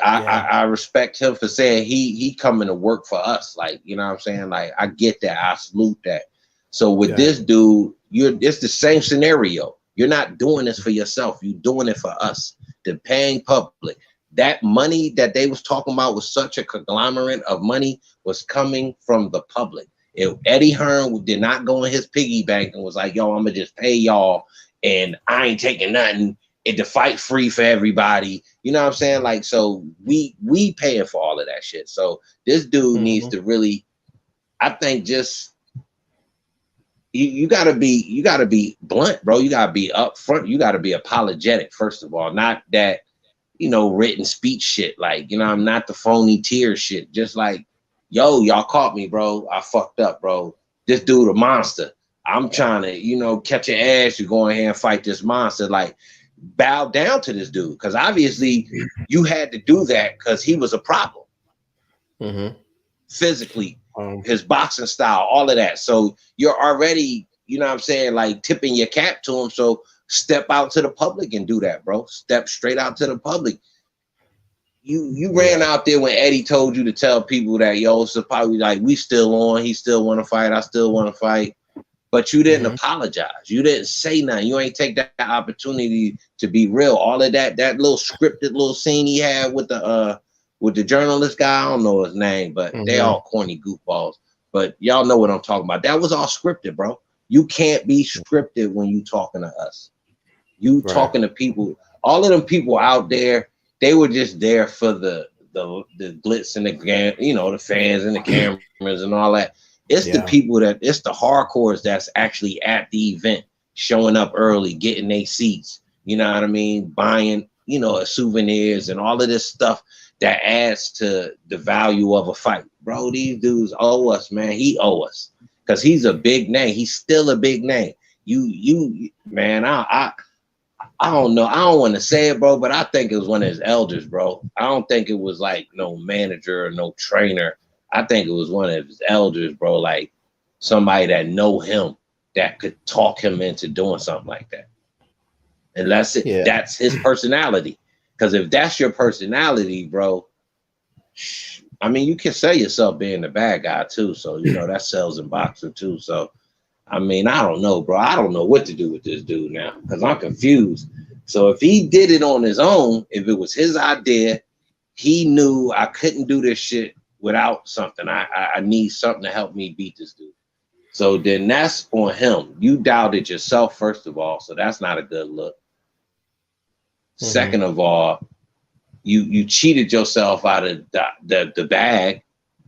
I respect him for saying he coming to work for us. Like, you know what I'm saying? Like, I get that. I salute that. So with this dude, it's the same scenario. You're not doing this for yourself. You're doing it for us, the paying public. That money that they was talking about was such a conglomerate of money was coming from the public. If Eddie Hearn did not go in his piggy bank and was like, yo, I'm gonna just pay y'all and I ain't taking nothing, and the fight free for everybody. You know what I'm saying? Like, so we paying for all of that shit. So this dude needs to really, I think, just you gotta be blunt, bro. You gotta be upfront. You gotta be apologetic, first of all. Not that written speech shit. Like, I'm not the phony tear shit. Just like, yo, y'all caught me, bro. I fucked up, bro. This dude a monster. I'm trying to, catch your ass. You go in here and fight this monster. Like, bow down to this dude. Because obviously you had to do that because he was a problem. Physically, his boxing style, all of that. So you're already, like tipping your cap to him. So step out to the public and do that, bro. Step straight out to the public. You ran out there when Eddie told you to tell people that, yo, so probably like, we still on, he still want to fight, I still want to fight. But you didn't apologize. You didn't say nothing. You ain't take that opportunity to be real. All of that little scripted little scene he had with the journalist guy, I don't know his name, but they all corny goofballs. But y'all know what I'm talking about. That was all scripted, bro. You can't be scripted when you talking to us. You talking to people. All of them people out there, they were just there for the glitz and the, you know, the fans and the cameras and all that. It's the people it's the hardcores that's actually at the event, showing up early, getting their seats, you know what I mean? Buying, you know, souvenirs and all of this stuff that adds to the value of a fight. Bro, these dudes owe us, man. He owe us because he's a big name. He's still a big name. You, man, I don't know. I don't want to say it, bro, but I think it was one of his elders, bro. I don't think it was like no manager or no trainer. I think it was one of his elders, bro, like somebody that know him that could talk him into doing something like that. And that's it. That's his personality. Because if that's your personality, bro, I mean, you can sell yourself being the bad guy too. So, you know, that sells in boxing too. So, I mean, I don't know, bro. I don't know what to do with this dude now because I'm confused. So if he did it on his own, if it was his idea, he knew I couldn't do this shit without something. I need something to help me beat this dude. So then that's on him. You doubted yourself, first of all, so that's not a good look. Second of all, you cheated yourself out of the bag.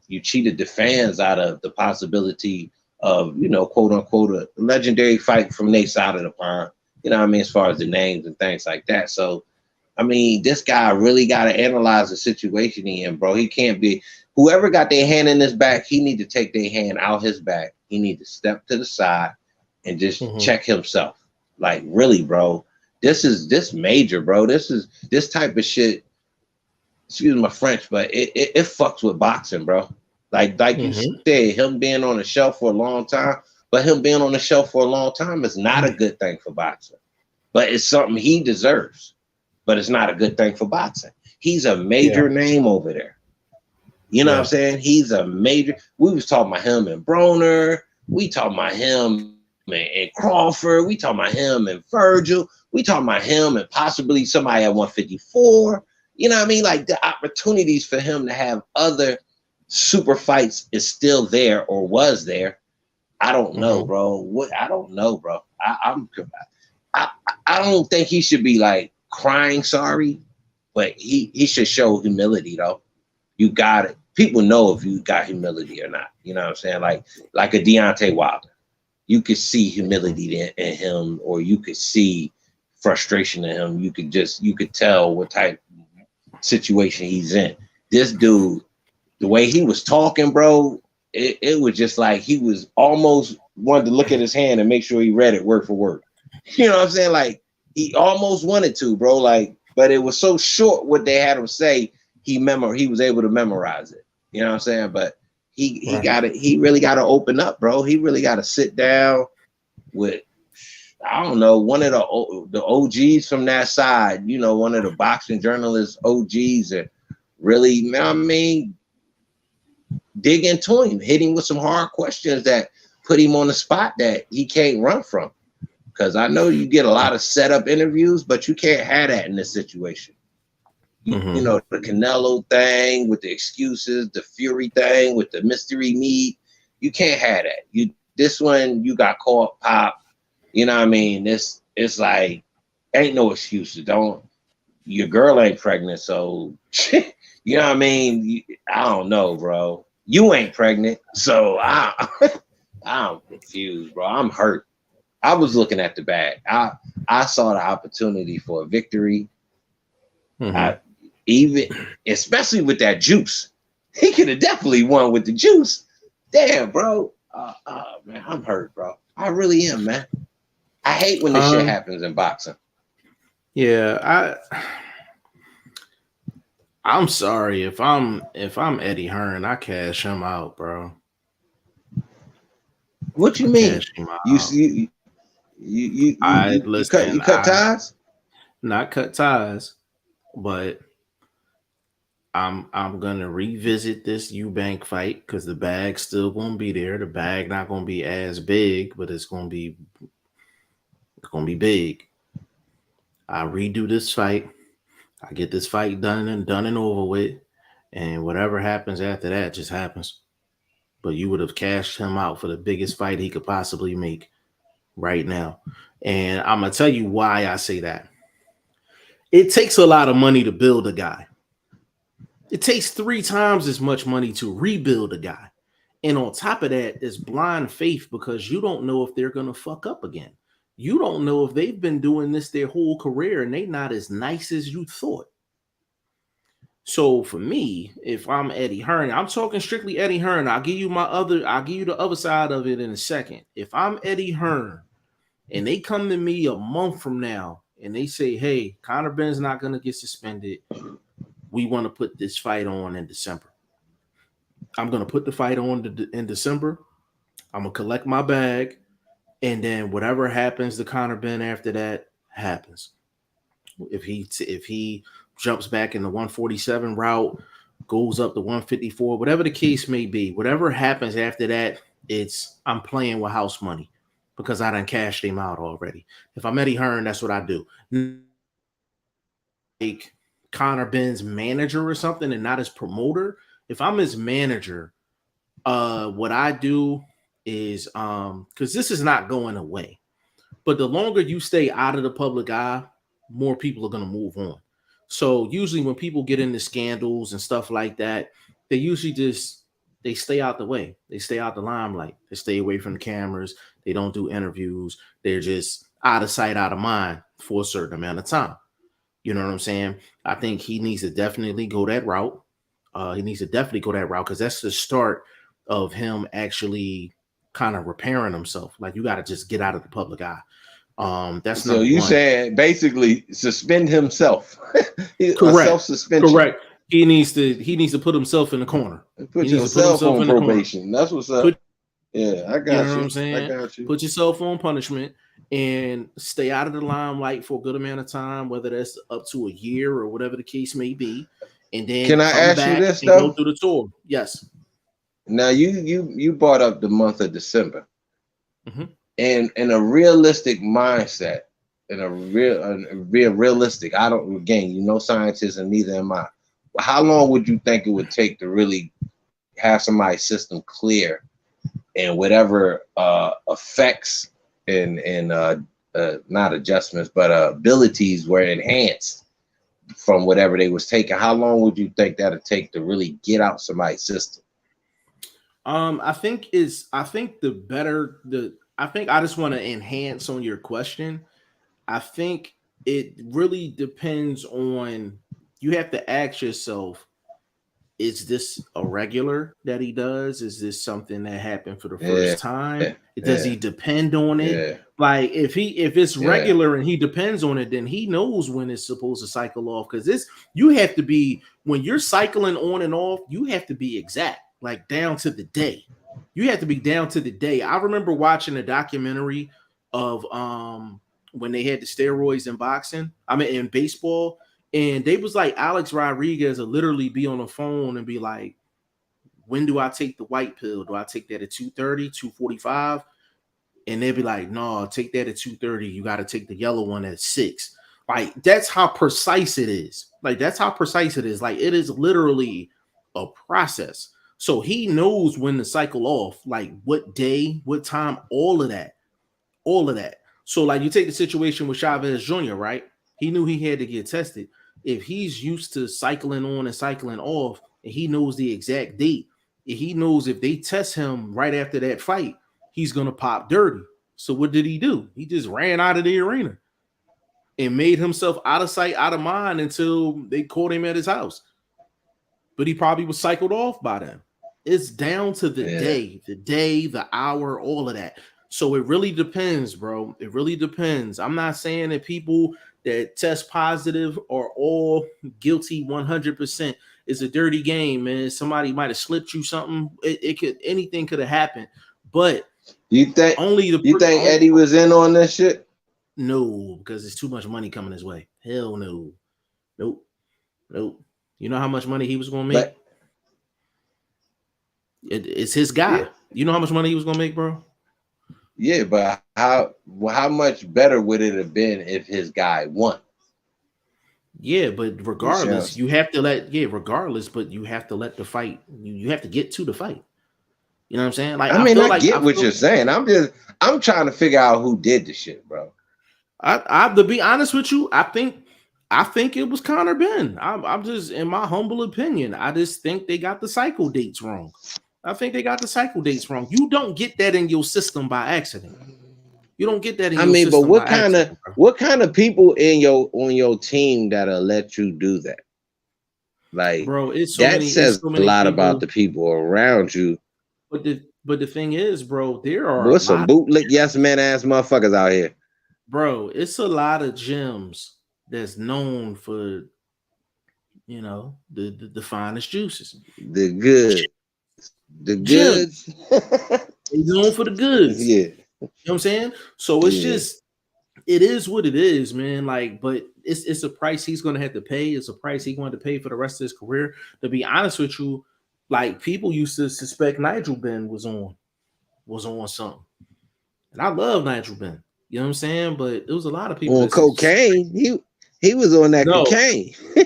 You cheated the fans out of the possibility of, you know, quote unquote, a legendary fight from their side of the pond. You know what I mean? As far as the names and things like that. So, I mean, this guy really got to analyze the situation he in, bro. He can't be, whoever got their hand in his back, he need to take their hand out his back. He need to step to the side and just check himself. Like, really, bro, this major, bro. This type of shit, excuse my French, but it fucks with boxing, bro. Like you said, him being on the shelf for a long time, but him being on the shelf for a long time is not a good thing for boxing. But it's something he deserves. But it's not a good thing for boxing. He's a major name over there. You know what I'm saying? He's a major. We was talking about him and Broner. We talking about him and Crawford. We talking about him and Virgil. We talking about him and possibly somebody at 154. You know what I mean? Like the opportunities for him to have other super fights is still there or was there. I don't know, bro. I don't know, bro. I don't think he should be like crying sorry, but he should show humility though. You got it. People know if you got humility or not. You know what I'm saying? Like a Deontay Wilder. You could see humility in him, or you could see frustration in him. You could tell what type of situation he's in. This dude, the way he was talking, bro, it was just like he was almost wanted to look at his hand and make sure he read it word for word. You know what I'm saying? Like he almost wanted to, bro. Like, but it was so short what they had him say. He was able to memorize it. You know what I'm saying? But he really got to open up, bro. He really got to sit down with, I don't know, one of the OGs from that side. You know, one of the boxing journalists OGs, and really, you know what I mean, dig into him, hit him with some hard questions that put him on the spot that he can't run from. Because I know you get a lot of setup interviews, but you can't have that in this situation. You know, the Canelo thing with the excuses, the Fury thing with the mystery meat. You can't have that. This one, you got caught pop. You know what I mean? It's like, ain't no excuses. Your girl ain't pregnant, so you know what I mean? I don't know, bro. You ain't pregnant, so I'm confused, bro. I'm hurt. I was looking at the bag. I saw the opportunity for a victory. Even especially with that juice, he could have definitely won with the juice. Damn, bro. Man, I'm hurt, bro. I really am, man. I hate when this shit happens in boxing. Yeah, I'm sorry if I'm Eddie Hearn, I cash him out, bro. What you mean? You see, I You listen. cut I ties. not cut ties, but I'm gonna revisit this Eubank fight because the bag's still gonna be there. The bag not gonna be as big, but it's gonna be big. I redo this fight. I get this fight done and over with, and whatever happens after that just happens. But you would have cashed him out for the biggest fight he could possibly make right now. And I'm gonna tell you why I say that. It takes a lot of money to build a guy. It takes 3 times as much money to rebuild a guy. And on top of that, it's blind faith because you don't know if they're gonna fuck up again. You don't know if they've been doing this their whole career and they not as nice as you thought. So for me, if I'm Eddie Hearn, I'm talking strictly Eddie Hearn. I'll give you the other side of it in a second. If I'm Eddie Hearn and they come to me a month from now and they say, hey, Conor Benn's not gonna get suspended. We want to put this fight on in December. I'm gonna put the fight on in December. I'm gonna collect my bag, and then whatever happens to Conor Benn after that happens. If he jumps back in the 147 route, goes up to 154, whatever the case may be, whatever happens after that, I'm playing with house money because I done cashed him out already. If I'm Eddie Hearn, that's what I do. Like Conor Benn's manager or something and not his promoter. If I'm his manager, what I do is because this is not going away, but the longer you stay out of the public eye, more people are going to move on. So usually when people get into scandals and stuff like that, they usually they stay out the way. They stay out the limelight. They stay away from the cameras. They don't do interviews. They're just out of sight, out of mind for a certain amount of time. You know what I'm saying? I think he needs to definitely go that route. He needs to definitely go that route because that's the start of him actually kind of repairing himself. Like you got to just get out of the public eye. That's So number you one. saying basically suspend himself, a Correct. self suspension. Correct. He needs to put himself in the corner. Put He needs to put yourself himself on in the corner. probation. That's what's up. Yeah, I You know got what you. I'm saying? I got you. Put yourself on punishment and stay out of the limelight for a good amount of time, whether that's up to a year or whatever the case may be, and then Can I come ask you back this and go though? through the tour. Yes. Now you brought up the month of December, Mm-hmm. and in a realistic mindset, in a realistic. I don't again, scientists, and neither am I. How long would you think it would take to really have somebody's system clear and whatever effects and not adjustments but abilities were enhanced from whatever they was taking? How long would you think that'd take to really get out somebody's system? I think I just want to enhance on your question. I think it really depends on, you have to ask yourself, is this a regular that he does? Is this something that happened for the Yeah, first time? Does yeah, he depend on it? yeah, Like if it's yeah. regular and he depends on it, then he knows when it's supposed to cycle off. Because you have to be, when you're cycling on and off, you have to be exact, like down to the day. You have to be down to the day. I remember watching a documentary of when they had the steroids in boxing, I mean in baseball, and they was like Alex Rodriguez would literally be on the phone and be like, when do I take the white pill? Do I take that at 2:30, 2:45? And they'd be like, no, take that at 2:30. You got to take the yellow one at 6. Like, that's how precise it is. Like, that's how precise it is. Like, it is literally a process. So he knows when to cycle off, like what day, what time, all of that. All of that. So, like, you take the situation with Chavez Jr., right? He knew he had to get tested. If he's used to cycling on and cycling off, and he knows the exact date, he knows if they test him right after that fight, he's gonna pop dirty. So what did he do? He just ran out of the arena and made himself out of sight, out of mind until they caught him at his house. But he probably was cycled off by then. It's down to the day, the hour, all of that. So it really depends, bro. It really depends. I'm not saying that people that test positive are all guilty 100%. It's a dirty game, man. Somebody might have slipped you something. Anything could have happened. But You think Only the Eddie was in on this shit? No, because it's too much money coming his way. Hell no. Nope. You know how much money he was gonna make? But, it's his guy. Yeah. You know how much money he was gonna make, bro? Yeah, but how much better would it have been if his guy won? Yeah, but regardless, you have to let but you have to let the fight. You have to get to the fight. You know what I'm saying? Like I get what you're saying. I'm trying to figure out who did the shit, bro. I to be honest with you, I think it was Conor Benn. I'm just, in my humble opinion, I just think they got the cycle dates wrong. I think they got the cycle dates wrong. You don't get that in your system by accident. You don't get that in your system. But what kind of people on your team that'll let you do that? Like, bro, it's so that says a lot about the people around you. But the thing is, bro, there are what's some bootlick yes man ass motherfuckers out here, bro. It's a lot of gyms that's known for, the finest juices, the goods. They known for the goods. Yeah, you know what I'm saying. So it's just, it is what it is, man. Like, but it's a price he's gonna have to pay. It's a price he's going to pay for the rest of his career. To be honest with you, like, people used to suspect Nigel Benn was on something, and I love Nigel Benn. You know what I'm saying? But it was a lot of people on cocaine. He was on that cocaine. They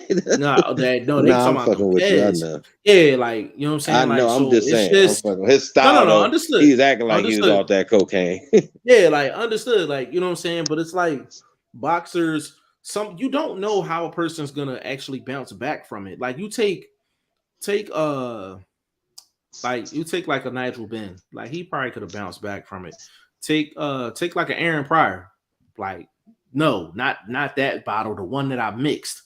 talking about fucking with you. I know. Yeah, like, you know what I'm saying? I know. Like, I'm just saying. I'm fucking his style. No, understood. He's acting like he was off that cocaine. Yeah, like, understood. Like, you know what I'm saying? But it's like boxers. You don't know how a person's gonna actually bounce back from it. Like, you take like a Nigel Benn. Like, he probably could have bounced back from it. Take like an Aaron Pryor. Like, no, not that bottle, the one that I mixed.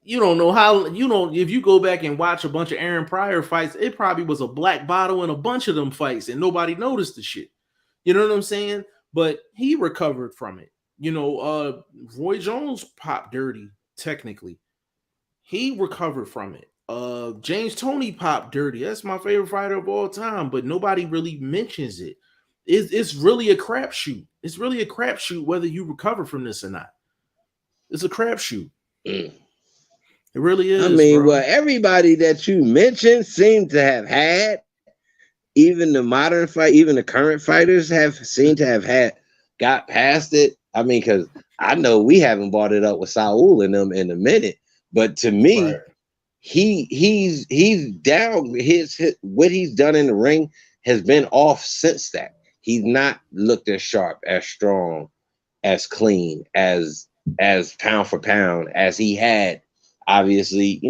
You don't know how, if you go back and watch a bunch of Aaron Pryor fights, it probably was a black bottle in a bunch of them fights and nobody noticed the shit. You know what I'm saying? But he recovered from it. Roy Jones popped dirty, technically. He recovered from it. James Toney popped dirty. That's my favorite fighter of all time, but nobody really mentions it. It's really a crapshoot. It's really a crapshoot whether you recover from this or not. It's a crapshoot. It really is. I mean, bro. Well, everybody that you mentioned seemed to have had, even the modern fight, even the current fighters seemed to have got past it. I mean, because I know we haven't brought it up with Saul and them in a minute, but to me, right, he's down. His what he's done in the ring has been off since that. He's not looked as sharp, as strong, as clean, as pound for pound as he had. Obviously,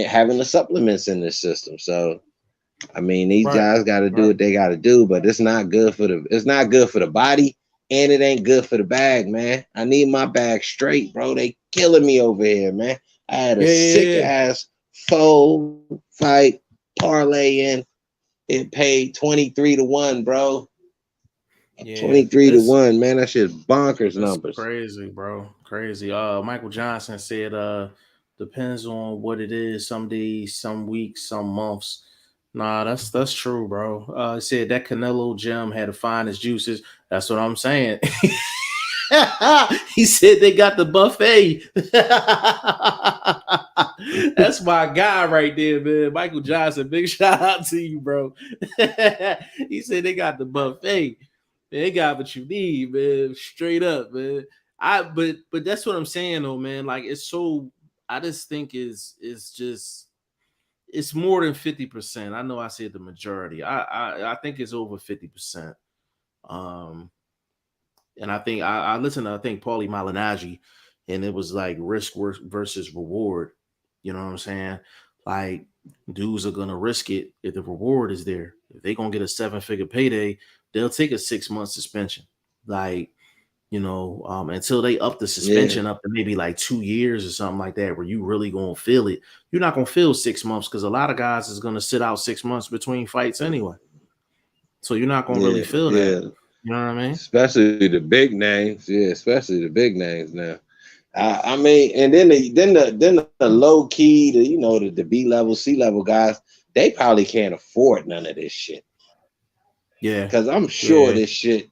having the supplements in this system. So, I mean, these guys got to do what they got to do, but it's not good for the body, and it ain't good for the bag, man. I need my bag straight, bro. They killing me over here, man. I had a sick ass 4-fight parlay in. It paid 23-1, bro. 23-1, man. That shit's bonkers numbers. Crazy, bro. Crazy. Michael Johnson said, depends on what it is. Some days, some weeks, some months. Nah, that's true, bro. He said that Canelo gym had the finest juices. That's what I'm saying. He said they got the buffet. That's my guy right there, man. Michael Johnson, big shout out to you, bro. He said they got the buffet. They got what you need, man. Straight up, man. But that's what I'm saying, though, man. Like, it's so, I just think it's more than 50%. I know I said the majority. I think it's over 50%. And I think I listened to, I think, Paulie Malignaggi, and it was like risk versus reward. You know what I'm saying? Like, dudes are gonna risk it if the reward is there. If they're gonna get a 7-figure payday, they'll take a 6-month suspension. Like, until they up the suspension up to maybe like 2 years or something like that, where you really gonna feel it. You're not gonna feel 6 months because a lot of guys is gonna sit out 6 months between fights anyway. So you're not gonna really feel that. You know what I mean? Especially the big names. Yeah, especially the big names now. I mean, and then the low key, the B level, C level guys, they probably can't afford none of this shit. Yeah. Because I'm sure this shit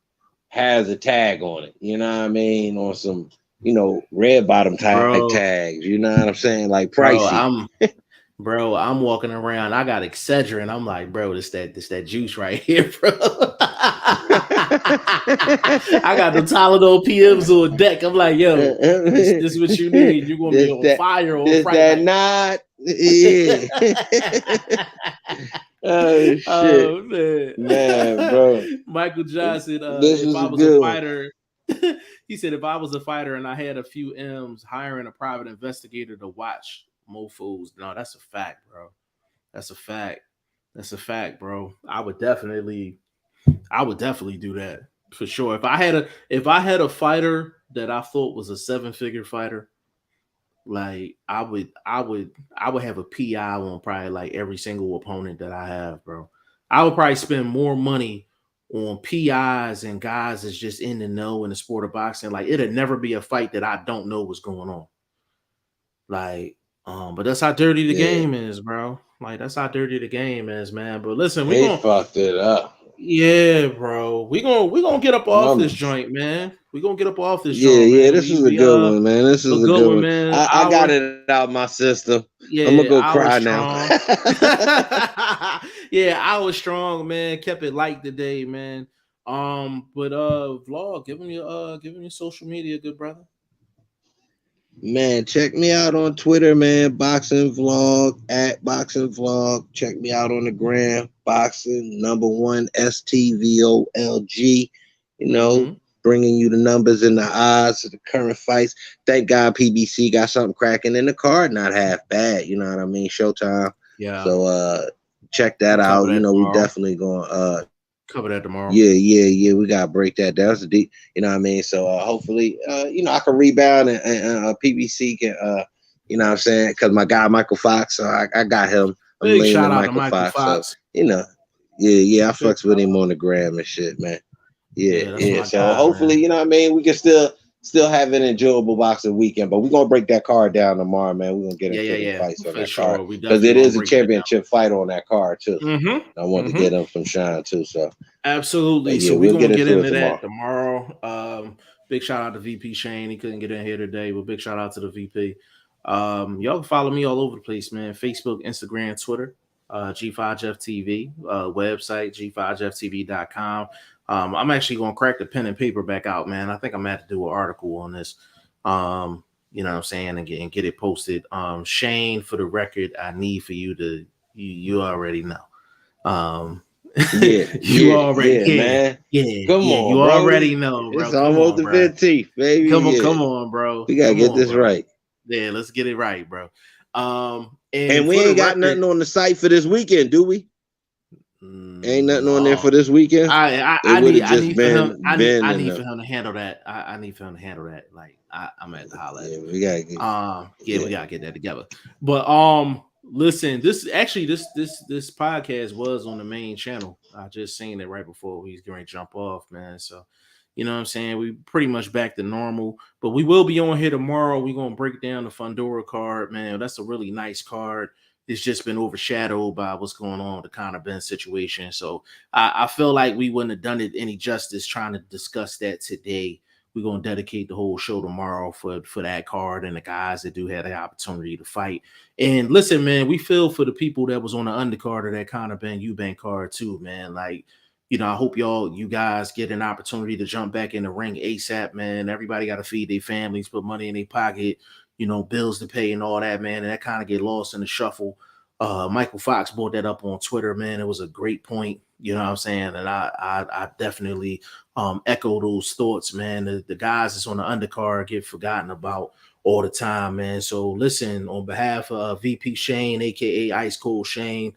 has a tag on it. You know what I mean? On some, red bottom type Bro, tags. You know what I'm saying? Like bro, pricey. I'm walking around. I got Excedrin. I'm like, bro, this that juice right here, bro. I got the Tylenol PMs on deck. I'm like, yo, this what you need. You're gonna be this on that fire on this Fright that Night. not. Yeah. Oh shit. Oh man, Bro. Michael Johnson. This If was I a was a good one. fighter, he said, if I was a fighter and I had a few M's, hiring a private investigator to watch mofos. No, that's a fact, bro. That's a fact. That's a fact, bro. I would definitely do that for sure. If I had a fighter that I thought was a 7-figure fighter, like I would have a PI on probably like every single opponent that I have, bro. I would probably spend more money on PIs and guys that's just in the know in the sport of boxing. Like it'd never be a fight that I don't know what's going on. Like, but that's how dirty the Yeah. game is, bro. Like that's how dirty the game is, man. But listen, They fucked it up. yeah, bro. We gonna get up off Mama. this joint, man. We gonna get up off this Yeah, joint, yeah, man. this is a good one, man. This A is a good good one, one. man. I got it out my system. I'm gonna go I was cry now. strong. Yeah, I was strong, man. Kept it light today, man. But vlog, give him your social media, good brother. Man, check me out on Twitter, man. Boxing Vlog at Boxing Vlog. Check me out on the gram. Boxing #1 STVOLG. Mm-hmm. Bringing you the numbers and the odds of the current fights. Thank God PBC got something cracking in the card. Not half bad. You know what I mean? Showtime. Yeah. So check that We'll out. cover that We tomorrow. definitely going Cover that tomorrow. Yeah. We gotta break that down. That's a deep, you know what I mean. So hopefully, I can rebound and PBC can, you know what I'm saying, because my guy Michael Fox, so I got him. I'm Big leaning shout to out to Michael Michael Fox. So Fox. yeah, I Big fucks with him on the gram and shit, man. Yeah, that's my So guy, hopefully, man. you know what I mean. We can still have an enjoyable boxing weekend, but we're gonna break that card down tomorrow, man. We're gonna get into the fights on For that card sure. We because definitely it gonna is a break that down. championship fight on that card too. I want to Mm-hmm. get him some shine too. So. Absolutely. But yeah, So we're we'll gonna get get into it into that tomorrow. tomorrow. Big shout out to VP Shane. He couldn't get in here today, but big shout out to the VP. Y'all can follow me all over the place, man. Facebook, Instagram, Twitter, G5Jeff TV, website, G5JeffTV.com. I'm actually gonna crack the pen and paper back out, man. I think I'm gonna have to do an article on this. You know what I'm saying, and get it posted. Shane, for the record, I need for you to you already know. Yeah, You already, man. Come on, you bro. already know, bro. It's Come almost on, the bro. 15th, baby. Yeah. Come on, bro. We gotta Come get on, this bro. right. Yeah, let's get it right, bro. And And we for the ain't got record, nothing on the site for this weekend, do we? Ain't nothing on there no. for this weekend. It would have I just need for him. been Ben I and need for them. him to handle that. I need for him to handle that. Like I'm at the holler at Yeah, him. we gotta get. We gotta get that together. But listen, this podcast was on the main channel. I just seen it right before he's going to jump off, man. So you know what I'm saying? We pretty much back to normal, but we will be on here tomorrow. We're gonna break down the Fundora card, man. That's a really nice card. It's just been overshadowed by what's going on with the Conor Benn situation. So I feel like we wouldn't have done it any justice trying to discuss that today. We're gonna dedicate the whole show tomorrow for that card and the guys that do have the opportunity to fight. And listen, man, we feel for the people that was on the undercard of that Conor Benn Eubank card too, man. Like, I hope you guys get an opportunity to jump back in the ring ASAP, man. Everybody got to feed their families, put money in their pocket, bills to pay and all that, man. And that kind of get lost in the shuffle. Michael Fox brought that up on Twitter, man. It was a great point, you know what I'm saying? And I definitely echo those thoughts, man. The guys that's on the undercard get forgotten about all the time, man. So listen, on behalf of VP Shane, aka Ice Cold Shane,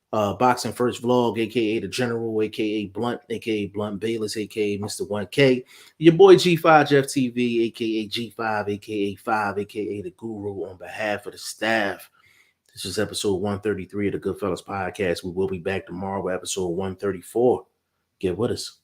Boxing First Vlog, aka The General, aka Blunt, aka Blunt Bayless, aka Mr. 1K, your boy G5 Jeff TV, aka G5, aka 5, aka The Guru, on behalf of the staff. This is episode 133 of the Goodfellas Podcast. We will be back tomorrow with episode 134. Get with us.